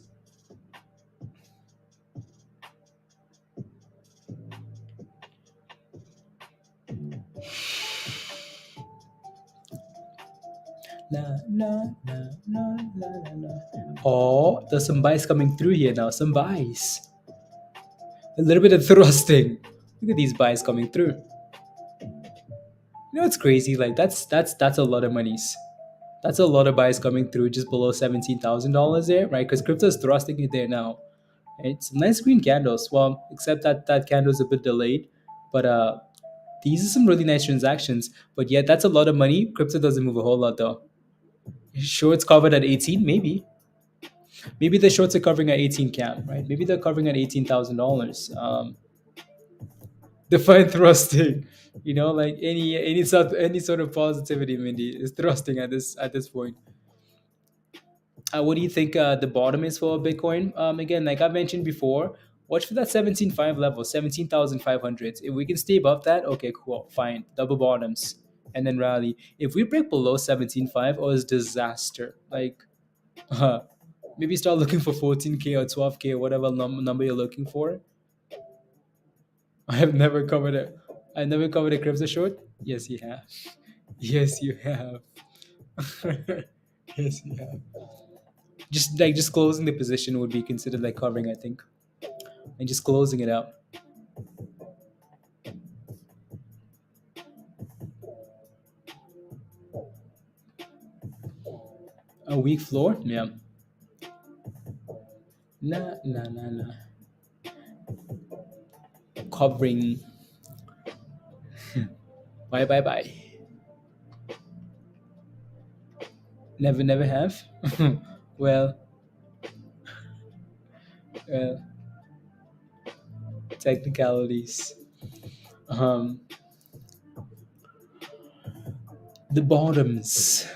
la, la, la, la, la, la, la. Oh, there's some buys coming through here now. Some buys. A little bit of thrusting. Look at these buys coming through. You know it's crazy? Like that's a lot of monies. That's a lot of buys coming through just below $17,000 there, right? Because crypto is thrusting it there now. Right? Some nice green candles. Well, except that candle's a bit delayed, but these are some really nice transactions. But yeah, that's a lot of money. Crypto doesn't move a whole lot though. Shorts covered at 18, maybe. Maybe the shorts are covering at 18 cam, right? Maybe they're covering at $18,000. Define thrusting. You know, like any sort of positivity, Mindy, is thrusting at this point. What do you think the bottom is for Bitcoin? Again, like I mentioned before, watch for that 17.5 level, 17,500. If we can stay above that, okay, cool, fine. Double bottoms and then rally. If we break below 17.5, oh, it's disaster. Like, uh, maybe start looking for 14K or 12K or whatever number you're looking for. I have never covered it. I never covered a crypto short. Yes, you have. Yes, you have. Yes, you have. Just closing the position would be considered like covering, I think, and just closing it out. A weak floor, yeah. Nah, nah, nah, nah. Covering. Bye, bye, bye. Never, never have. well, well, technicalities. Um, the bottoms.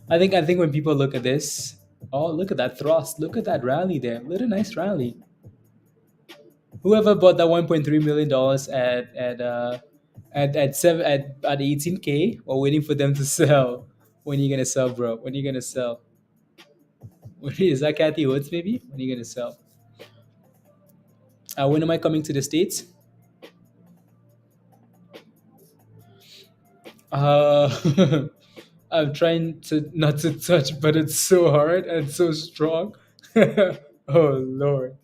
I think when people look at this, oh, look at that thrust, look at that rally there, little nice rally. Whoever bought that $1.3 million at 18K while waiting for them to sell. When are you gonna sell, bro? When are you gonna sell? Is that Kathy Woods? Maybe. When are you gonna sell? When am I coming to the states? Uh, I'm trying to not to touch, but it's so hard and so strong. Oh Lord.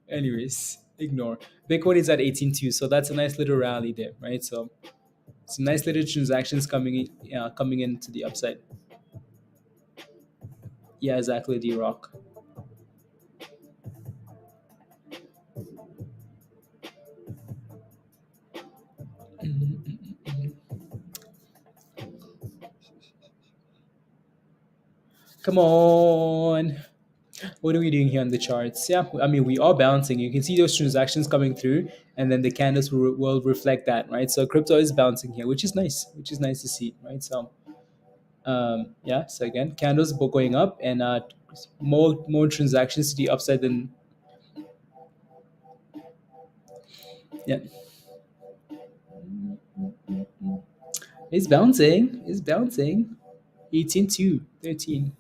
Anyways, ignore. Bitcoin is at 18.2, so that's a nice little rally there, right? So some nice little transactions coming into the upside. Yeah, exactly, D Rock. Come on. What are we doing here on the charts? Yeah, I mean, we are bouncing. You can see those transactions coming through, and then the candles will reflect that, right? So crypto is bouncing here, which is nice to see, right? So, yeah, so again, candles both going up, and more transactions to the upside than, yeah. It's bouncing. It's bouncing. 18 to 13.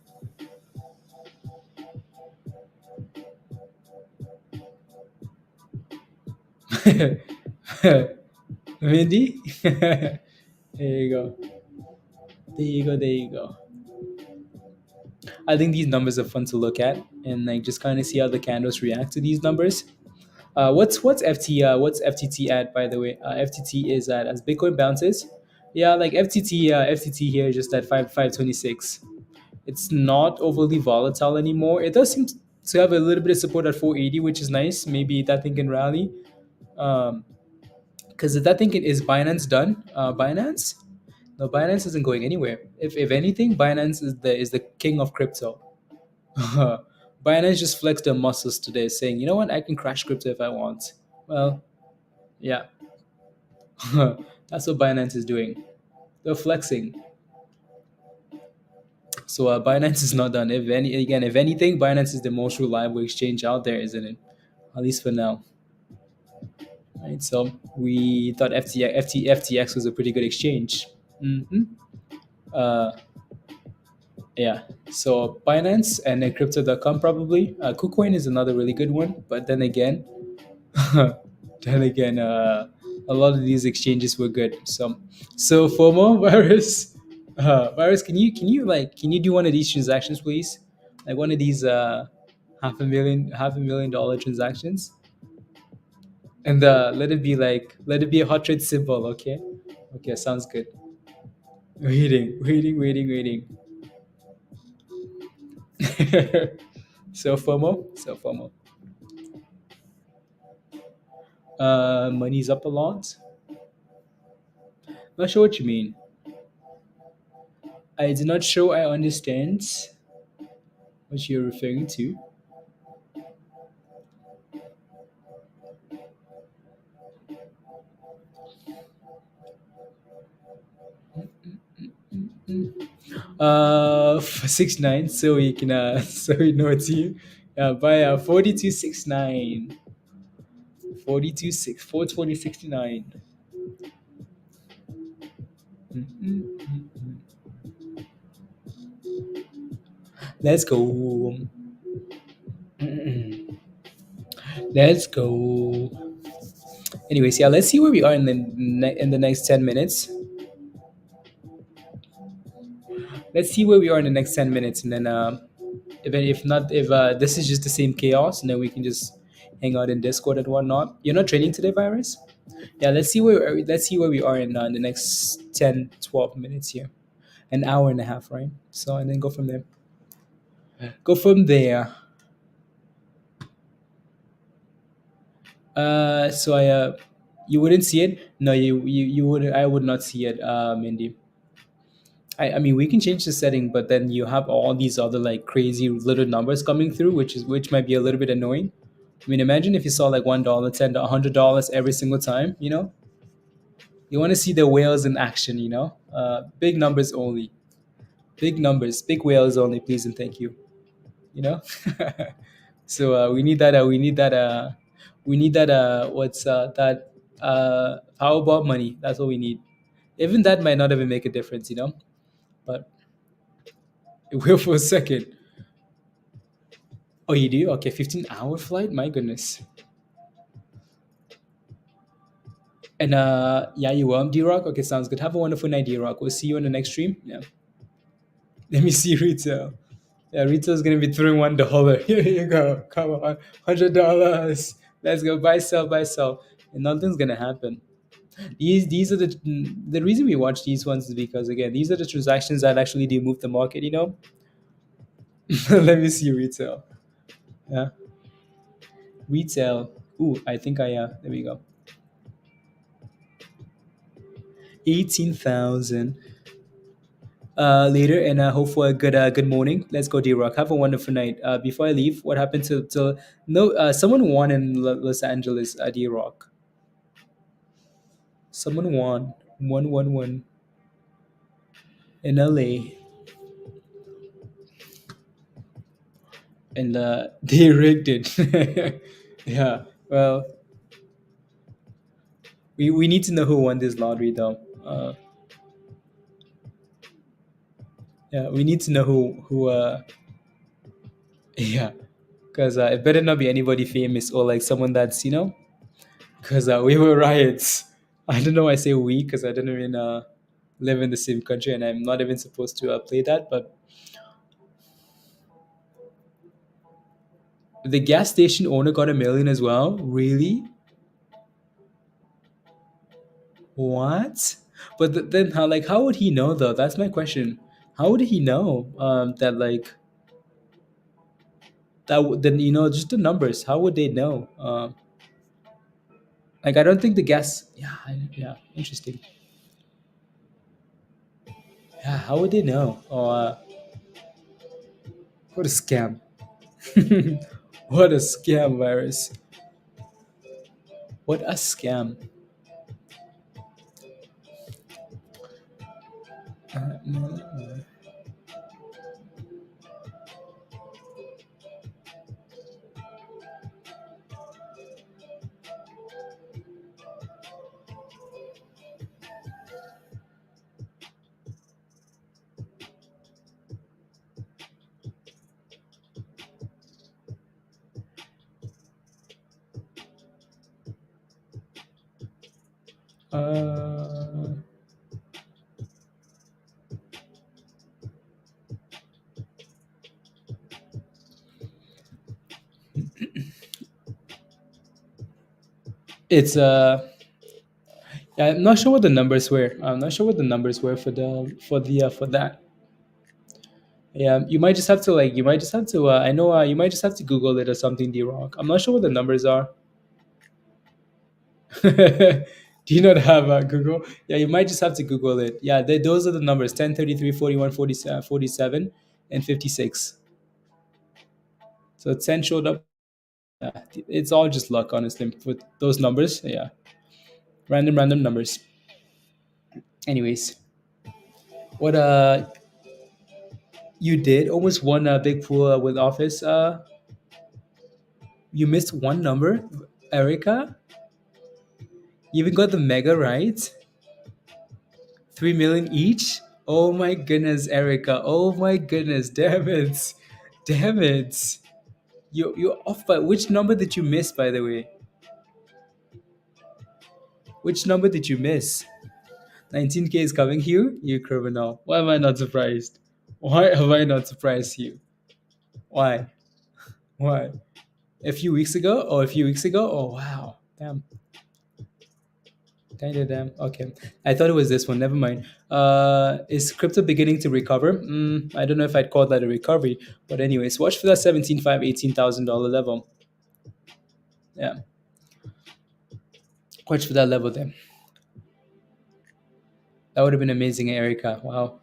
Mindy? There you go. There you go. There you go. I think these numbers are fun to look at and like just kind of see how the candles react to these numbers. What's FTT at, by the way? FTT is at as Bitcoin bounces. Yeah, like FTT here is just at 526. It's not overly volatile anymore. It does seem to have a little bit of support at 480, which is nice. Maybe that thing can rally. Um, because that thing is Binance done. Binance, no, Binance isn't going anywhere. If anything, Binance is the king of crypto. Binance just flexed their muscles today, saying, "You know what? I can crash crypto if I want." Well, yeah, that's what Binance is doing. They're flexing. So Binance is not done. If anything, Binance is the most reliable exchange out there, isn't it? At least for now, right? So we thought FTX was a pretty good exchange. Hmm. Uh, Yeah. So Binance and then crypto.com probably. KuCoin is another really good one, but then again, then again, a lot of these exchanges were good. So FOMO virus, virus. Can you do one of these transactions, please? Like one of these $500,000 transactions, and let it be a hot trade symbol. Okay, okay, sounds good. Waiting. So FOMO, so FOMO. Money's up a lot. Not sure what you mean. I do not sure I understand what you're referring to. 69, so we can so we know it's you. By 4269, 42 6 420 69. Let's go. Let's go. Anyways, yeah, let's see where we are in the next 10 minutes. Let's see where we are in the next 10 minutes, and then if not, if this is just the same chaos, and then we can just hang out in Discord and whatnot. You're not training today, Virus? Yeah, let's see where we are in the next 10-12 minutes here. An hour and a half, right? So and then go from there. Go from there. So you wouldn't see it? No, you would. I would not see it, Mindy. I mean, we can change the setting, but then you have all these other like crazy little numbers coming through, which might be a little bit annoying. I mean, imagine if you saw like $1, $10, $100 every single time. You want to see the whales in action. Big numbers only. Big numbers, big whales only, please and thank you. You know. So we need that. We need that. We need that. What's that? Powerball money. That's what we need. Even that might not even make a difference. But it will for a second. Oh, you do? Okay, 15-hour flight. My goodness. And yeah, you will, D Rock. Okay, sounds good. Have a wonderful night, D Rock. We'll see you in the next stream. Yeah. Let me see retail. Yeah, retail's gonna be throwing $1. Here you go. Come on, $100. Let's go buy, sell, buy, sell. And nothing's gonna happen. These are the reason we watch these ones is because again, these are the transactions that actually do move the market. Let me see retail. Yeah, retail. Ooh, I think there we go. 18,000. Later, and hope for a good morning. Let's go, D Rock. Have a wonderful night. Before I leave, what happened to no? Someone won in Los Angeles. D Rock. Someone won. 111 in LA, and they rigged it. Yeah. Well, we need to know who won this lottery, though. Yeah, we need to know who. Yeah, because it better not be anybody famous or like someone that's because we were riots. I don't know why I say we because I don't even live in the same country and I'm not even supposed to play that. But the gas station owner got 1 million as well. Really? What? But then how would he know though? That's my question. How would he know that then just the numbers? How would they know? I don't think the gas. Yeah, yeah, interesting. Yeah, how would they know? Oh, what a scam! What a scam, virus! What a scam! No. Uh, it's yeah, I'm not sure what the numbers were. I'm not sure what the numbers were for that. Yeah, you might just have to like you might just have to I know you might just have to Google it or something, D-Rock. I'm not sure what the numbers are. Do you not have Google? Yeah, you might just have to Google it. Yeah, those are the numbers: 10, 33, 41, 47, and 56. So 10 showed up. Yeah, it's all just luck, honestly, with those numbers. Yeah, random numbers. Anyways, what you did almost won a big pool with Office. You missed one number, Erica. You even got the mega right. 3 million each. Oh my goodness, Erica. Oh my goodness, damn it, damn it. You're off by which number did you miss, by the way? Which number did you miss? 19K is coming here? You criminal. Why am I not surprised? Why have I not surprised you? Why? Why? A few weeks ago? Oh, a few weeks ago? Oh, wow. Damn. Kind of damn. Okay. I thought it was this one. Never mind. Is crypto beginning to recover? I don't know if I'd call that a recovery. But anyways, watch for that 17.5, $18,000 level. Yeah. Watch for that level then. That would have been amazing, Erica. Wow.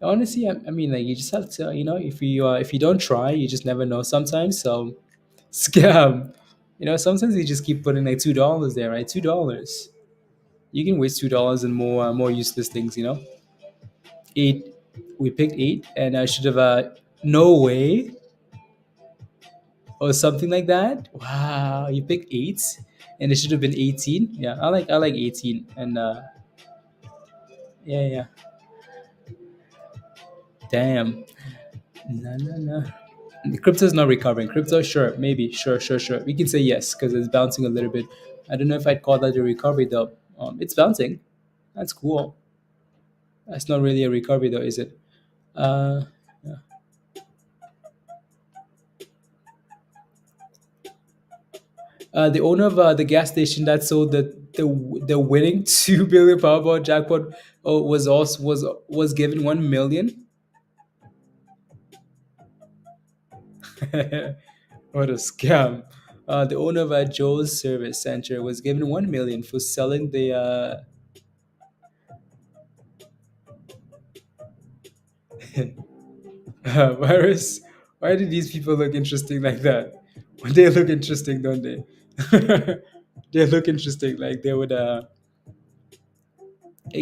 Honestly, I mean, like you just have to, if you don't try, you just never know. Sometimes, so scam. Sometimes you just keep putting like $2 there, right? $2. You can waste $2 on more useless things. Eight. We picked eight, and I should have no way or something like that. Wow, you picked eight, and it should have been 18. Yeah, I like 18, and yeah, yeah. Damn. No, no, no. Crypto is not recovering. Crypto, sure, maybe, sure. We can say yes because it's bouncing a little bit. I don't know if I'd call that a recovery though. It's bouncing. That's cool. That's not really a recovery though, is it? Uh, yeah. The owner of the gas station that sold the winning 2 billion Powerball jackpot was given 1 million. What a scam! The owner of Joe's Service Center was given 1 million for selling the virus. Why do these people look interesting like that? They look interesting, don't they? They look interesting. Like they would a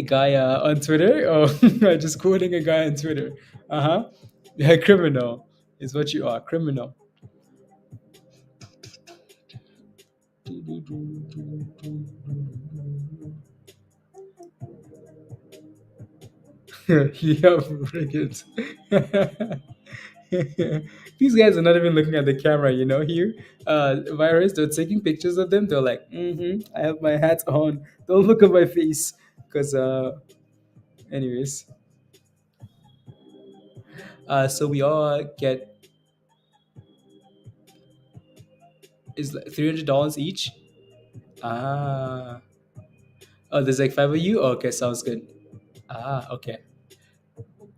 guy on Twitter. Oh, just quoting a guy on Twitter. Uh huh. Yeah, criminal is what you are. Criminal. Yeah, bring it. These guys are not even looking at the camera, here. Virus, they're taking pictures of them. They're like, I have my hat on. Don't look at my face. Because, anyways. So we all get, is like $300 each. Ah. Oh, there's like five of you? Oh, okay, sounds good. Ah, okay.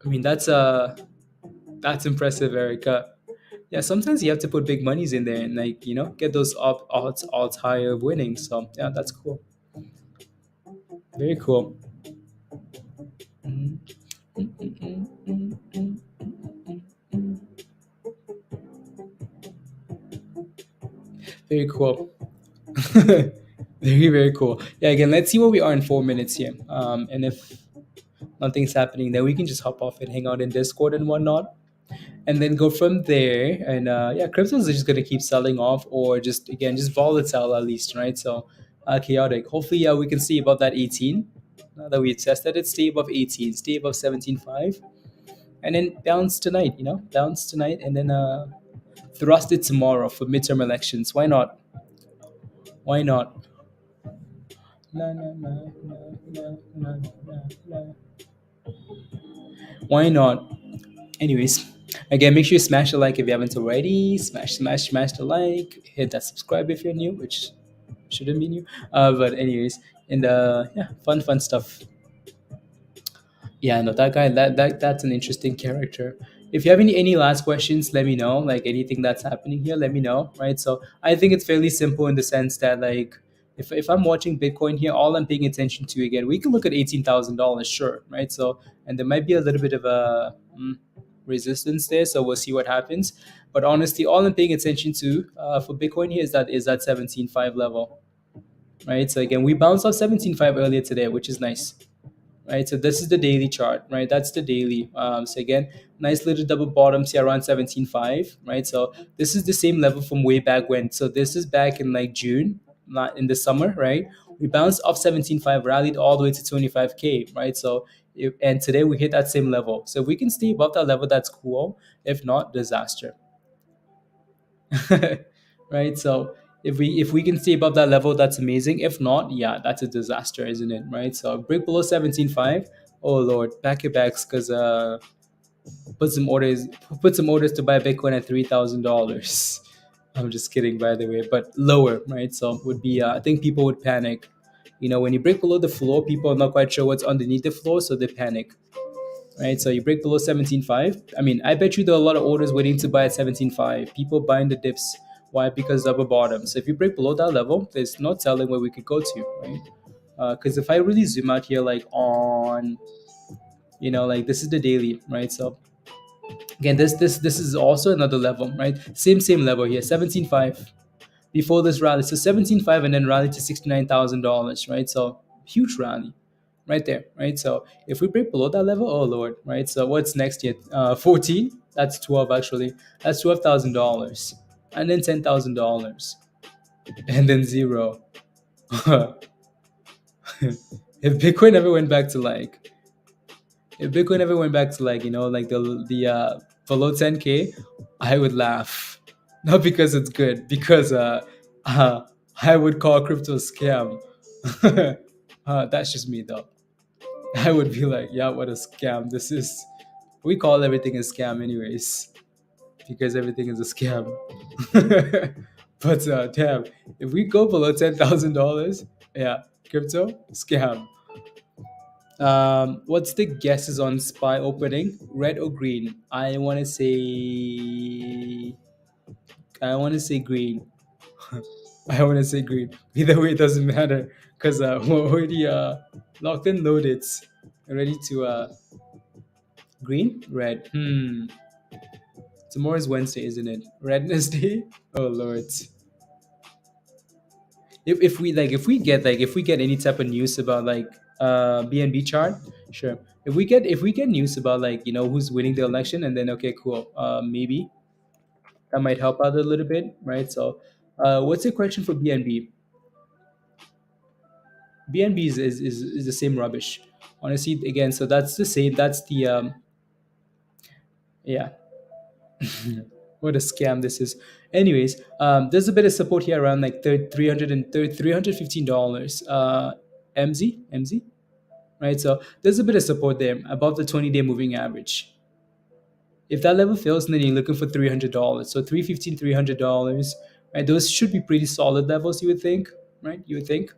I mean, that's impressive, Erica. Yeah, sometimes you have to put big monies in there and like get those odds higher of winning. So yeah, that's cool. Very cool. Mhm. Very cool. Very cool. Yeah. Again, let's see where we are in 4 minutes here. And if nothing's happening, then we can just hop off and hang out in Discord and whatnot, and then go from there. And yeah, cryptos are just gonna keep selling off, or just again just volatile at least, right? So chaotic. Hopefully, yeah, we can see above that 18. Now that we tested it, stay above 18, stay above 17.5, and then bounce tonight. Bounce tonight, and then thrust it tomorrow for midterm elections. Why not? Why not? Na, na, na, na, na, na, na, na. Why not? Anyways, again, make sure you smash the like if you haven't already. Smash the like. Hit that subscribe if you're new, which shouldn't be new. But anyways, and yeah, fun stuff. Yeah, no, that guy, that's an interesting character. If you have any last questions, let me know. Like anything that's happening here, let me know. Right. So I think it's fairly simple in the sense that like if I'm watching Bitcoin here, all I'm paying attention to again, we can look at $18,000, sure, right? So and there might be a little bit of a resistance there, so we'll see what happens. But honestly, all I'm paying attention to for Bitcoin here is that 17.5 level, right? So again, we bounced off 17.5 earlier today, which is nice, right? So this is the daily chart, right? That's the daily. So again, nice little double bottoms here around 17.5, right? So this is the same level from way back when. So this is back in like June, not in the summer, right? We bounced off 17.5, rallied all the way to 25K, right? So and today we hit that same level. So if we can stay above that level, that's cool. If not, disaster. Right? So if we can stay above that level, that's amazing. If not, yeah, that's a disaster, isn't it? Right? So break below 17.5. Oh Lord, pack your bags because put some orders put some orders to buy Bitcoin at $3,000. I'm just kidding, by the way, but lower, right? So would be I think people would panic. When you break below the floor, people are not quite sure what's underneath the floor, so they panic, right? So you break below 17.5. I mean, I bet you there are a lot of orders waiting to buy at 17.5. People buying the dips. Why? Because of a bottom. So if you break below that level, there's no telling where we could go to, right? Because if I really zoom out here, like on, like this is the daily, right? So again, this is also another level, right? Same level here, 17.5 before this rally. So 17.5 and then rally to $69,000, right? So huge rally right there, right? So if we break below that level, oh lord, right? So what's next here? 14. That's 12 actually. That's $12,000, and then $10,000, and then zero. if Bitcoin ever went back to like, if Bitcoin ever went back to like like the below 10K, I would laugh, not because it's good, because uh I would call crypto a scam. That's just me though. I would be like, yeah, what a scam. This is, we call everything a scam, anyways, because everything is a scam. But damn, if we go below $10,000, yeah, crypto, scam. What's the guesses on SPY opening? Red or green? I want to say green. I want to say green. Either way, it doesn't matter because we're already locked and loaded, ready to green, red. Tomorrow is Wednesday, isn't it? Redness Day. Oh Lord. If we get any type of news about like BNB chart, sure. If we get news about like who's winning the election, and then okay, cool. Maybe that might help out a little bit, right? So, what's the question for BNB? BNB is the same rubbish. Honestly, again, so that's the same. That's the yeah. What a scam this is. Anyways, there's a bit of support here around like $315. MZ, right? So there's a bit of support there above the 20-day moving average. If that level fails, then you're looking for $300. So 315, $300, right? Those should be pretty solid levels, you would think, right? You would think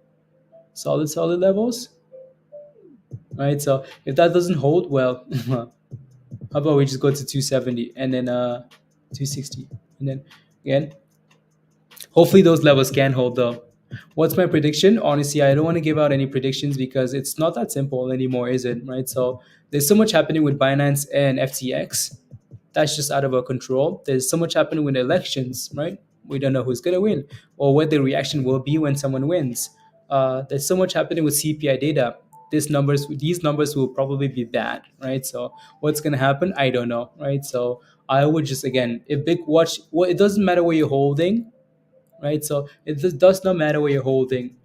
solid levels, right? So if that doesn't hold, well, how about we just go to 270 and then 260, and then again, hopefully those levels can hold though. What's my prediction? Honestly, I don't want to give out any predictions because it's not that simple anymore, is it? Right? So there's so much happening with Binance and FTX. That's just out of our control. There's so much happening with elections, right? We don't know who's going to win or what the reaction will be when someone wins. There's so much happening with CPI data. These numbers will probably be bad, right? So what's going to happen? I don't know, right? So I would just again, if big watch, well, it doesn't matter where you're holding, right? So it does not matter where you're holding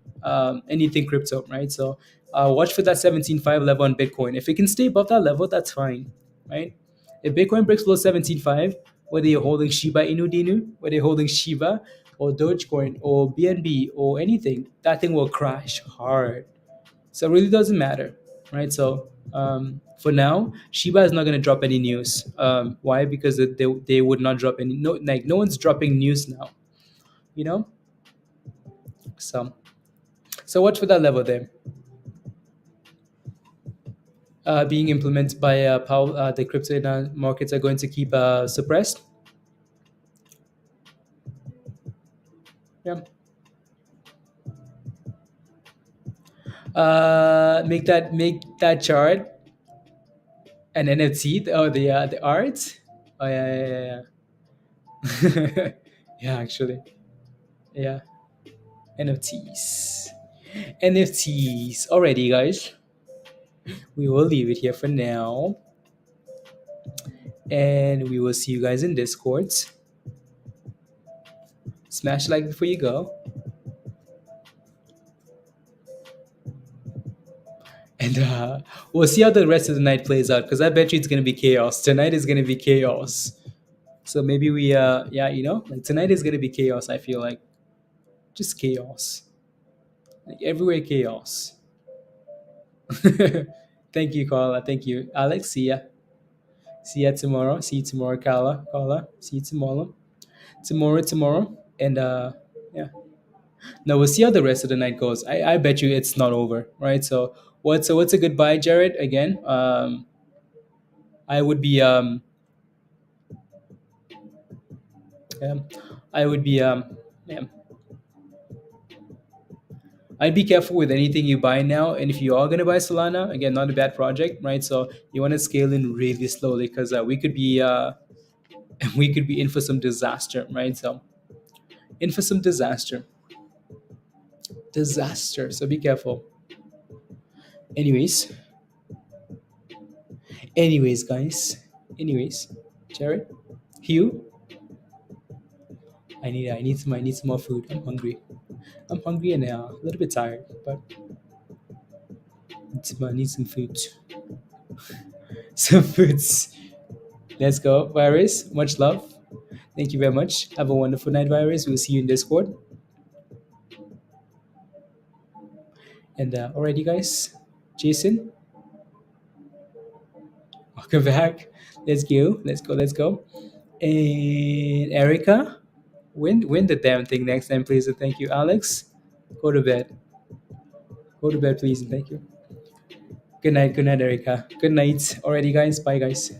anything crypto, right? So watch for that 17.5 level on Bitcoin. If it can stay above that level, that's fine, right? If Bitcoin breaks below 17.5, whether you're holding Shiba Inu Dinu, whether you're holding Shiba, or Dogecoin or BNB or anything, that thing will crash hard. So it really doesn't matter, right? So for now, Shiba is not going to drop any news. Why? Because they would not drop any. No, like no one's dropping news now. You know. So what's for that level there? Being implemented by how the crypto markets are going to keep suppressed. Yeah. Make that chart an NFT. Oh, the art. Oh yeah, yeah, yeah. Yeah, actually, yeah. NFTs. NFTs. Alrighty, guys. We will leave it here for now, and we will see you guys in Discord. Smash like before you go, and we'll see how the rest of the night plays out. Because I bet you it's gonna be chaos. Tonight is gonna be chaos. So maybe we yeah, like tonight is gonna be chaos. I feel like just chaos, like everywhere chaos. Thank you, Carla. Thank you, Alex. See ya. See ya tomorrow. See you tomorrow, Carla. Carla. See you tomorrow. Tomorrow. And yeah. No, we'll see how the rest of the night goes. I bet you it's not over, right? So what's a goodbye, Jared? Again, I would be um I would be yeah, I'd be careful with anything you buy now. And if you are gonna buy Solana, again, not a bad project, right? So you want to scale in really slowly because we could be we could be in for some disaster, right? So in for some disaster. So be careful. Anyways, guys. Anyways, Jared, Hugh, I need some more food. I'm hungry. I'm hungry and a little bit tired, but I need some food. Some foods. Let's go, Virus. Much love. Thank you very much. Have a wonderful night, Virus. We'll see you in Discord. And alrighty, guys. Jason, welcome back. Let's go. Let's go. Let's go. And Erica, win the damn thing next time, please. And thank you, Alex. Go to bed. Go to bed, please. And thank you. Good night, Erica. Good night. Alrighty, guys. Bye, guys.